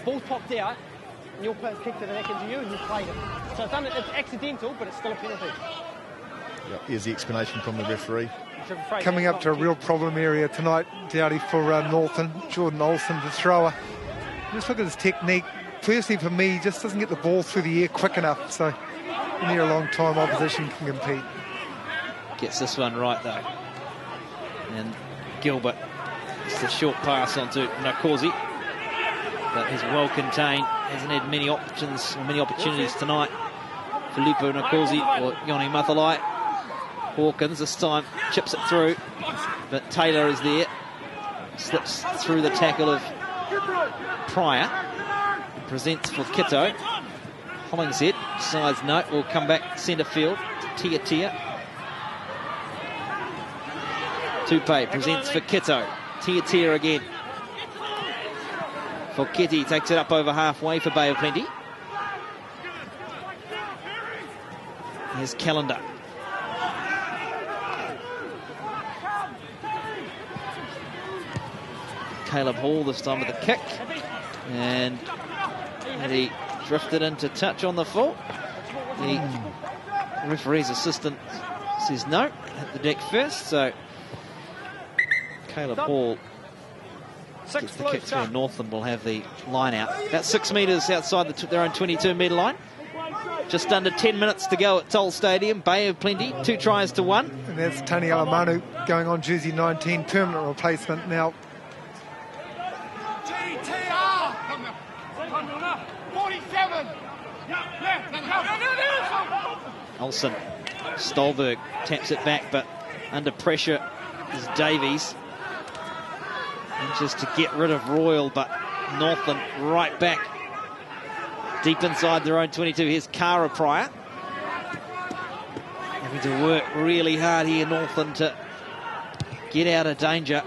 ball popped out, and your player kicked it back into you, and you played it. So it's accidental, but it's still a penalty. Yep, here's the explanation from the referee. Coming up to a real problem area tonight, Dowdy, for Northern. Jordan Olsen, the thrower. Just look at his technique. Firstly, for me, he just doesn't get the ball through the air quick enough, so near a long time opposition can compete. Gets this one right though. And Gilbert, it's the short pass onto Nakosi, but he's well contained. Hasn't had many options or many opportunities tonight. Filippo Nakosi or Yoni Mathalai. Hawkins this time chips it through, but Taylor is there. Slips through the tackle of Pryor. Presents for Kitto. Hollingshead, sides note, will come back centre field to Tia. Tupe presents for Kitto. Tia again. For Kitty, takes it up over halfway for Bay of Plenty. Here's Callender. Caleb Hall this time with a kick. And he drifted into touch on the full. The referee's assistant says no, hit the deck first, so Caleb Hall gets the kick through, and Northland will have the line out. About 6 metres outside their own 22-metre line. Just under 10 minutes to go at Toll Stadium. Bay of Plenty, 2 tries to 1. And that's Tani Alamanu going on jersey 19, permanent replacement now. Olsen, Stolberg taps it back, but under pressure is Davies. And just to get rid of Royal, but Northland right back. Deep inside their own 22. Here's Cara Pryor. Having to work really hard here, Northland, to get out of danger.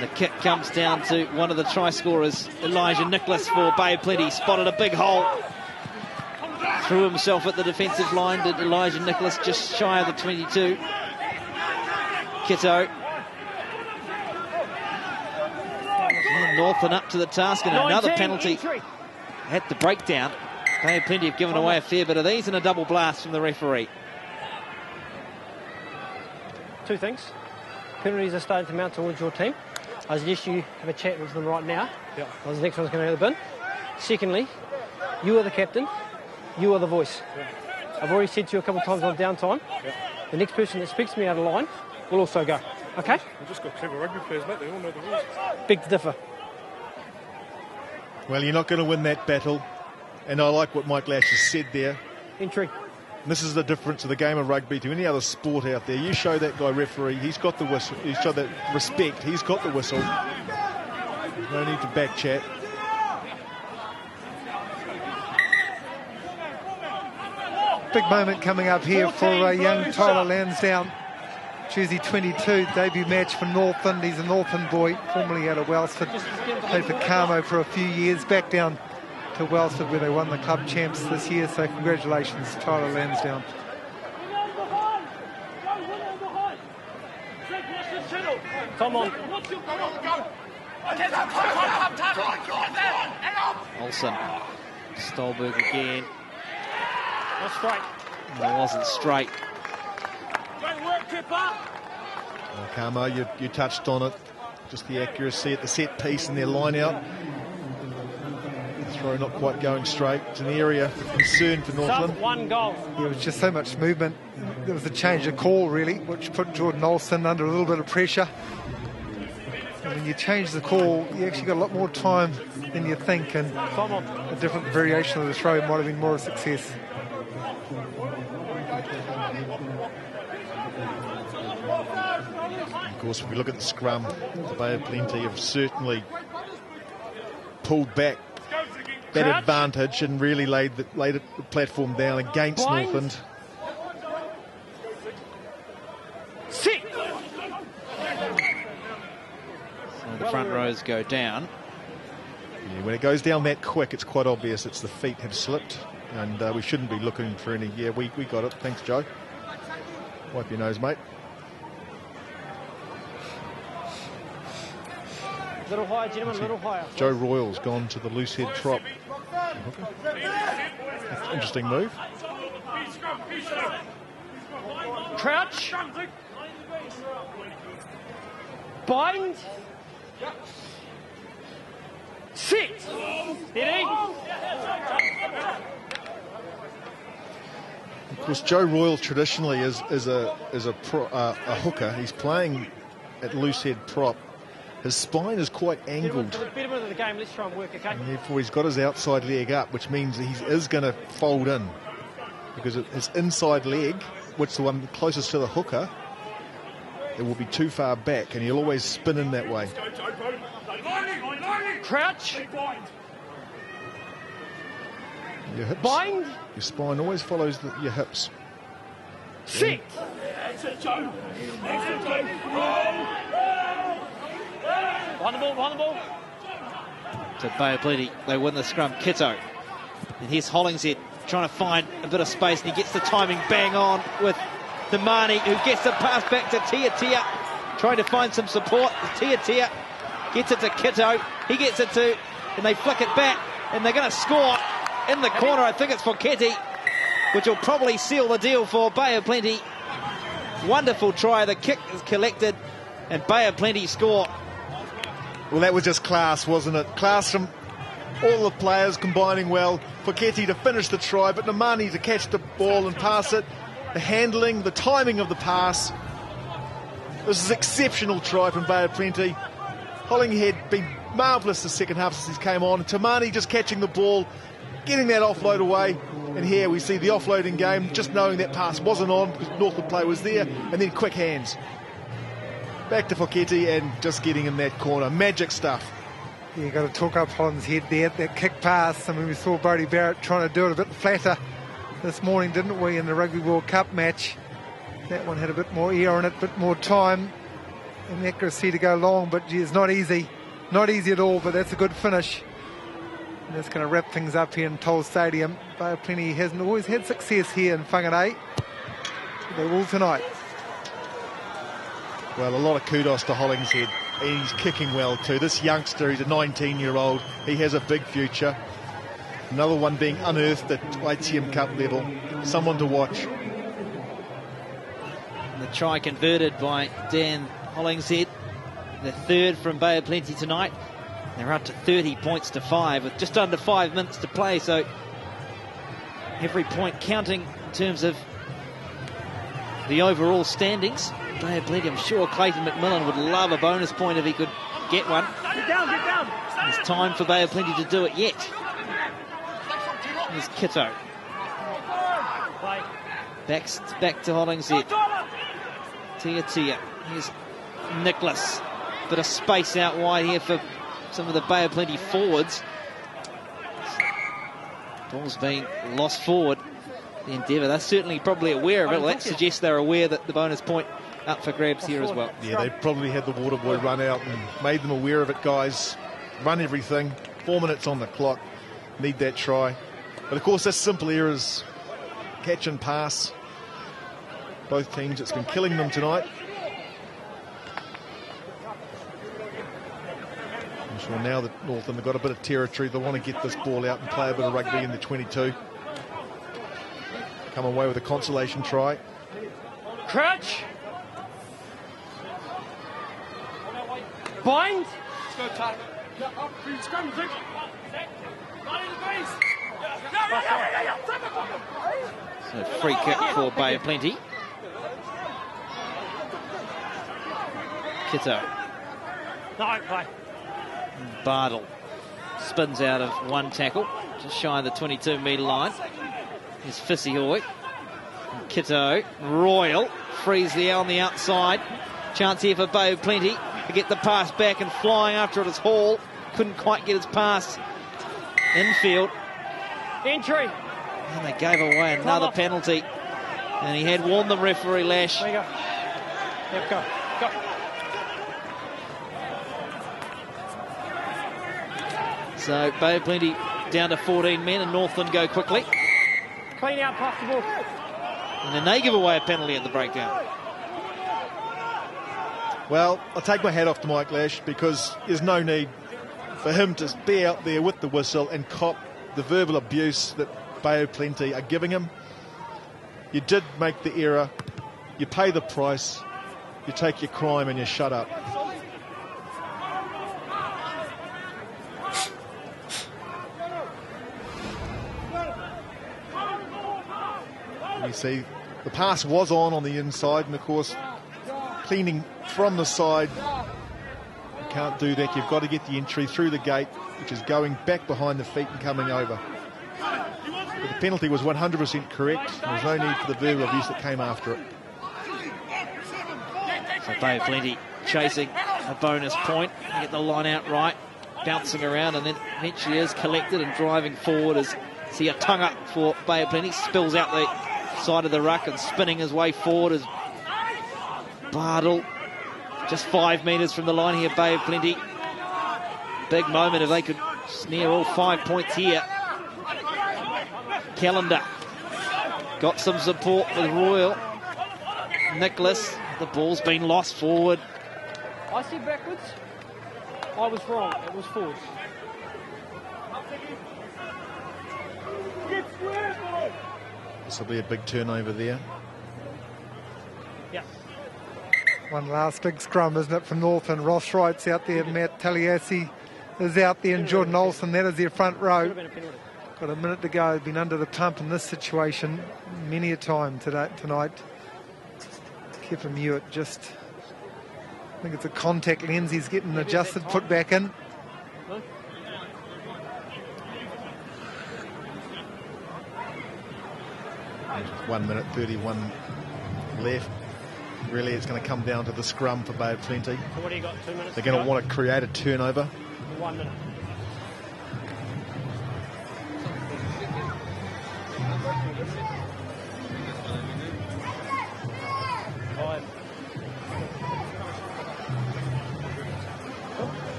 The kick comes down to one of the try scorers, Elijah Nicholas, for Bay of Plenty. Spotted a big hole. Threw himself at the defensive line. Did Elijah Nicholas, just shy of the 22. Kitto. Northland up to the task, and another penalty at the breakdown. Bay of Plenty have given away a fair bit of these, and a double blast from the referee. Two things. Penalties are starting to mount towards your team. I suggest you have a chat with them right now. Yeah. Because the next one's going to go to the bin. Secondly, you are the captain. You are the voice. Yeah. I've already said to you a couple of times on downtime, the next person that speaks to me out of line will also go. Okay? We've just got clever rugby players, mate. They all know the rules. Big to differ. Well, you're not going to win that battle. And I like what Mike Lash has said there. Entry. And this is the difference of the game of rugby to any other sport out there. You show that guy referee, he's got the whistle. You show that respect, he's got the whistle. No need to back chat. Big moment coming up here for young Tyler Lansdowne. Jersey 22, debut match for Northland. He's a Northland boy, formerly out of Wellsford. Played for Carmo for a few years, back down to Wellsford where they won the club champs this year. So congratulations, Tyler Lansdowne. Come on. Olsen. Stolberg again. Not straight. It wasn't straight. Carmo, you touched on it. Just the accuracy at the set piece and their line out. The throw not quite going straight. It's an area of concern for Northland. Sub-1 goal. There was just so much movement. There was a change of call, really, which put Jordan Olsen under a little bit of pressure. And when you change the call, you actually got a lot more time than you think, and a different variation of the throw might have been more of a success. Of course, if we look at the scrum, the Bay of Plenty have certainly pulled back that advantage and really laid the platform down against Northland. So the front rows go down. Yeah, when it goes down that quick, it's quite obvious it's the feet have slipped, and we shouldn't be looking for any. Yeah, we got it. Thanks, Joe. Wipe your nose, mate. Little higher, gentlemen, little higher. Joe Royal's gone to the loose head prop. Interesting move. Crouch. Bind. Sit. Steady. Of course, Joe Royal traditionally is a hooker. He's playing at loose head prop. His spine is quite angled. For the betterment of the game, let's try and work, okay? And therefore, he's got his outside leg up, which means he is going to fold in. Because his inside leg, which is the one closest to the hooker, it will be too far back, and he'll always spin in that way. Crouch. Your hips. Bind. Your spine always follows your hips. Sit. Behind the ball. To Bay of Plenty, they win the scrum. Kitto. And here's Hollingshead trying to find a bit of space, and he gets the timing bang on with Damani, who gets the pass back to Tia, trying to find some support. Tia gets it to Kitto. He gets it to, and they flick it back, and they're going to score in the corner. I think it's for Ketty, which will probably seal the deal for Bay of Plenty. Wonderful try. The kick is collected, and Bay of Plenty score. Well, that was just class, wasn't it? Class from all the players combining well for Ketty to finish the try, but Namani to catch the ball and pass it. The handling, the timing of the pass. This is an exceptional try from Bay of Plenty. Hollinghead been marvellous the second half since he came on. Tamani just catching the ball, getting that offload away. And here we see the offloading game, just knowing that pass wasn't on because Northland play was there, and then quick hands. Back to Foketi and just getting in that corner. Magic stuff. You got to talk up Holland's head there, that kick pass. I mean, we saw Brodie Barrett trying to do it a bit flatter this morning, didn't we, in the Rugby World Cup match? That one had a bit more air in it, a bit more time and accuracy to go long, but gee, it's not easy. Not easy at all, but that's a good finish. And that's going to wrap things up here in Toll Stadium. Bay of Plenty hasn't always had success here in Whangarei. They will tonight. Well, a lot of kudos to Hollingshead. He's kicking well too. This youngster, he's a 19-year-old. He has a big future. Another one being unearthed at ITM Cup level. Someone to watch. The try converted by Dan Hollingshead. The third from Bay of Plenty tonight. They're up to 30 points to 5 with just under 5 minutes to play. So every point counting in terms of the overall standings. Bay of Plenty, I'm sure Clayton McMillan would love a bonus point if he could get one. Get down, get down. There's time for Bay of Plenty to do it yet. Here's Kitto. Back to Hollingshead. Tia. Here's Nicholas. Bit of space out wide here for some of the Bay of Plenty forwards. Ball's being lost forward. The Endeavour, they're certainly probably aware of it. Well, that suggests they're aware that the bonus point up for grabs here as well. Yeah, they probably had the water boy run out and made them aware of it, guys. Run everything. 4 minutes on the clock. Need that try. But of course, that's simple errors. Catch and pass. Both teams, it's been killing them tonight. I'm sure now that Northern have got a bit of territory, they want to get this ball out and play a bit of rugby in the 22. Come away with a consolation try. Crouch. Bind. Let's go, Ty. Up, scrum, quick. So free kick for Bay of Plenty. Kitto. No, play. Bardell spins out of one tackle, just shy of the 22-metre line. Here's Fissihoy. Kitto. Royal frees the L on the outside. Chance here for Bay of Plenty to get the pass back, and flying after it is Hall. Couldn't quite get his pass infield. Entry. And they gave away another penalty. And he had warned them, referee Lash. There you go. Yep, go. So Bay of Plenty down to 14 men, and Northland go quickly. Clean out, pass the ball. And then they give away a penalty at the breakdown. Well, I'll take my hat off to Mike Lash, because there's no need for him to be out there with the whistle and cop the verbal abuse that Bay of Plenty are giving him. You did make the error. You pay the price. You take your crime and you shut up. You see, the pass was on the inside, and of course, cleaning from the side, you can't do that. You've got to get the entry through the gate, which is going back behind the feet and coming over. But the penalty was 100% correct. There was no need for the verbal abuse that came after it. So Bay of Plenty chasing a bonus point. They get the line out right, bouncing around, and then eventually is collected and driving forward as see a tongue up for Bay of Plenty. Spills out the side of the ruck and spinning his way forward as Bardell just 5 metres from the line here. Bay of Plenty, big moment if they could snare all 5 points here. Callender got some support with Royal. Nicholas, the ball's been lost forward. I see backwards. I was wrong. It was forwards. This will be a big turnover there. Yeah. One last big scrum, isn't it, from Northern? Ross Wright's out there, Matt Talliassi is out there, and Jordan Olsen, that is their front row. Got a minute to go, been under the pump in this situation many a time tonight. Kevin Mewett just, I think it's a contact lens he's getting adjusted, put back in. There's 1 minute 31 left. Really, it's going to come down to the scrum for Bay of Plenty. So what do you got, 2 minutes? They're going to want to create a turnover. 1 minute.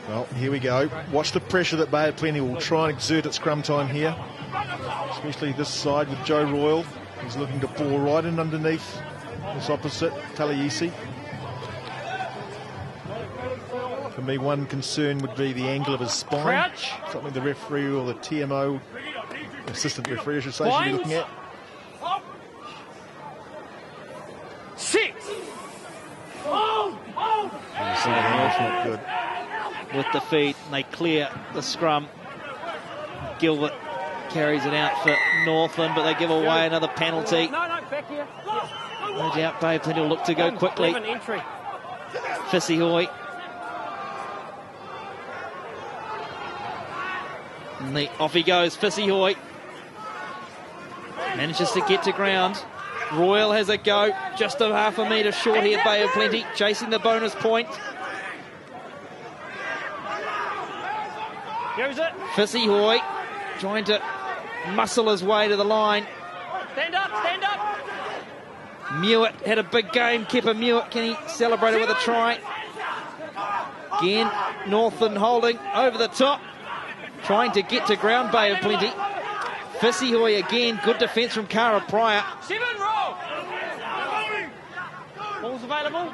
Well, here we go. Watch the pressure that Bay of Plenty will try and exert at scrum time here, especially this side with Joe Royal. He's looking to bore right in underneath this opposite, Talieisi. For me, one concern would be the angle of his spine. Crouch. Something the referee or the TMO, assistant referee, I should say, should be looking at. 6. Not good. With the feet, and they clear the scrum. Gilbert carries it out for Northland, but they give away another penalty. No, back here. No doubt Bay of Plenty will look to go quickly. Entry. Fissihoy. And off he goes, Fissihoy. Manages to get to ground. Royal has a go, just a half a metre short here, Bay of Plenty, chasing the bonus point. Fissihoy trying to muscle his way to the line. Stand up, stand up. Mewett had a big game. Kipper Mewett, can he celebrate it with a try? Again, Northland holding over the top, trying to get to ground, Bay of Plenty. Fissihoy again, good defence from Cara Pryor. 7 roll. Ball's available.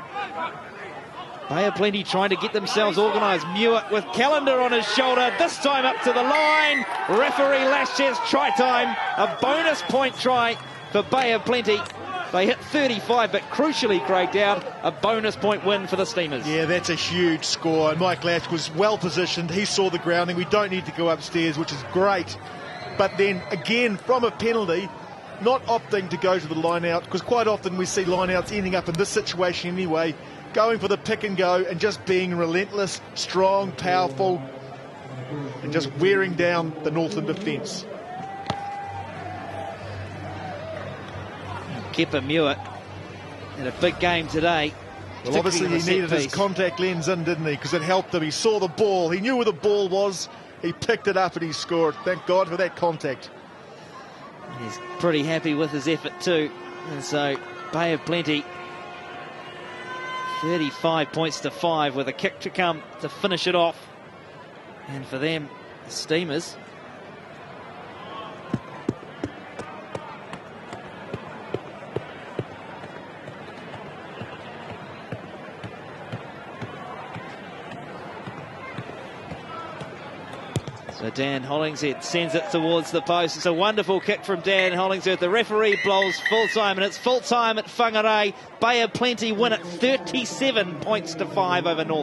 Bay of Plenty trying to get themselves organised. Mewett with Calendar on his shoulder, this time up to the line. Referee lashes try time. A bonus point try for Bay of Plenty. They hit 35, but crucially, Craig Dowd, a bonus point win for the Steamers. Yeah, that's a huge score. And Mike Lash was well positioned. He saw the grounding. We don't need to go upstairs, which is great. But then, again, from a penalty, not opting to go to the line-out, because quite often we see line-outs ending up in this situation anyway, going for the pick and go and just being relentless, strong, powerful, and just wearing down the Northland defence. Kipper Mewett had a big game today. Well, obviously he needed his contact lens in, didn't he? Because it helped him. He saw the ball. He knew where the ball was. He picked it up and he scored. Thank God for that contact. He's pretty happy with his effort too. And so Bay of Plenty, 35 points to 5 with a kick to come to finish it off. And for them, the Steamers, so Dan Hollingshead sends it towards the post. It's a wonderful kick from Dan Hollingshead. The referee blows full time, and it's full time at Whangarei. Bay of Plenty win it 37 points to 5 over North.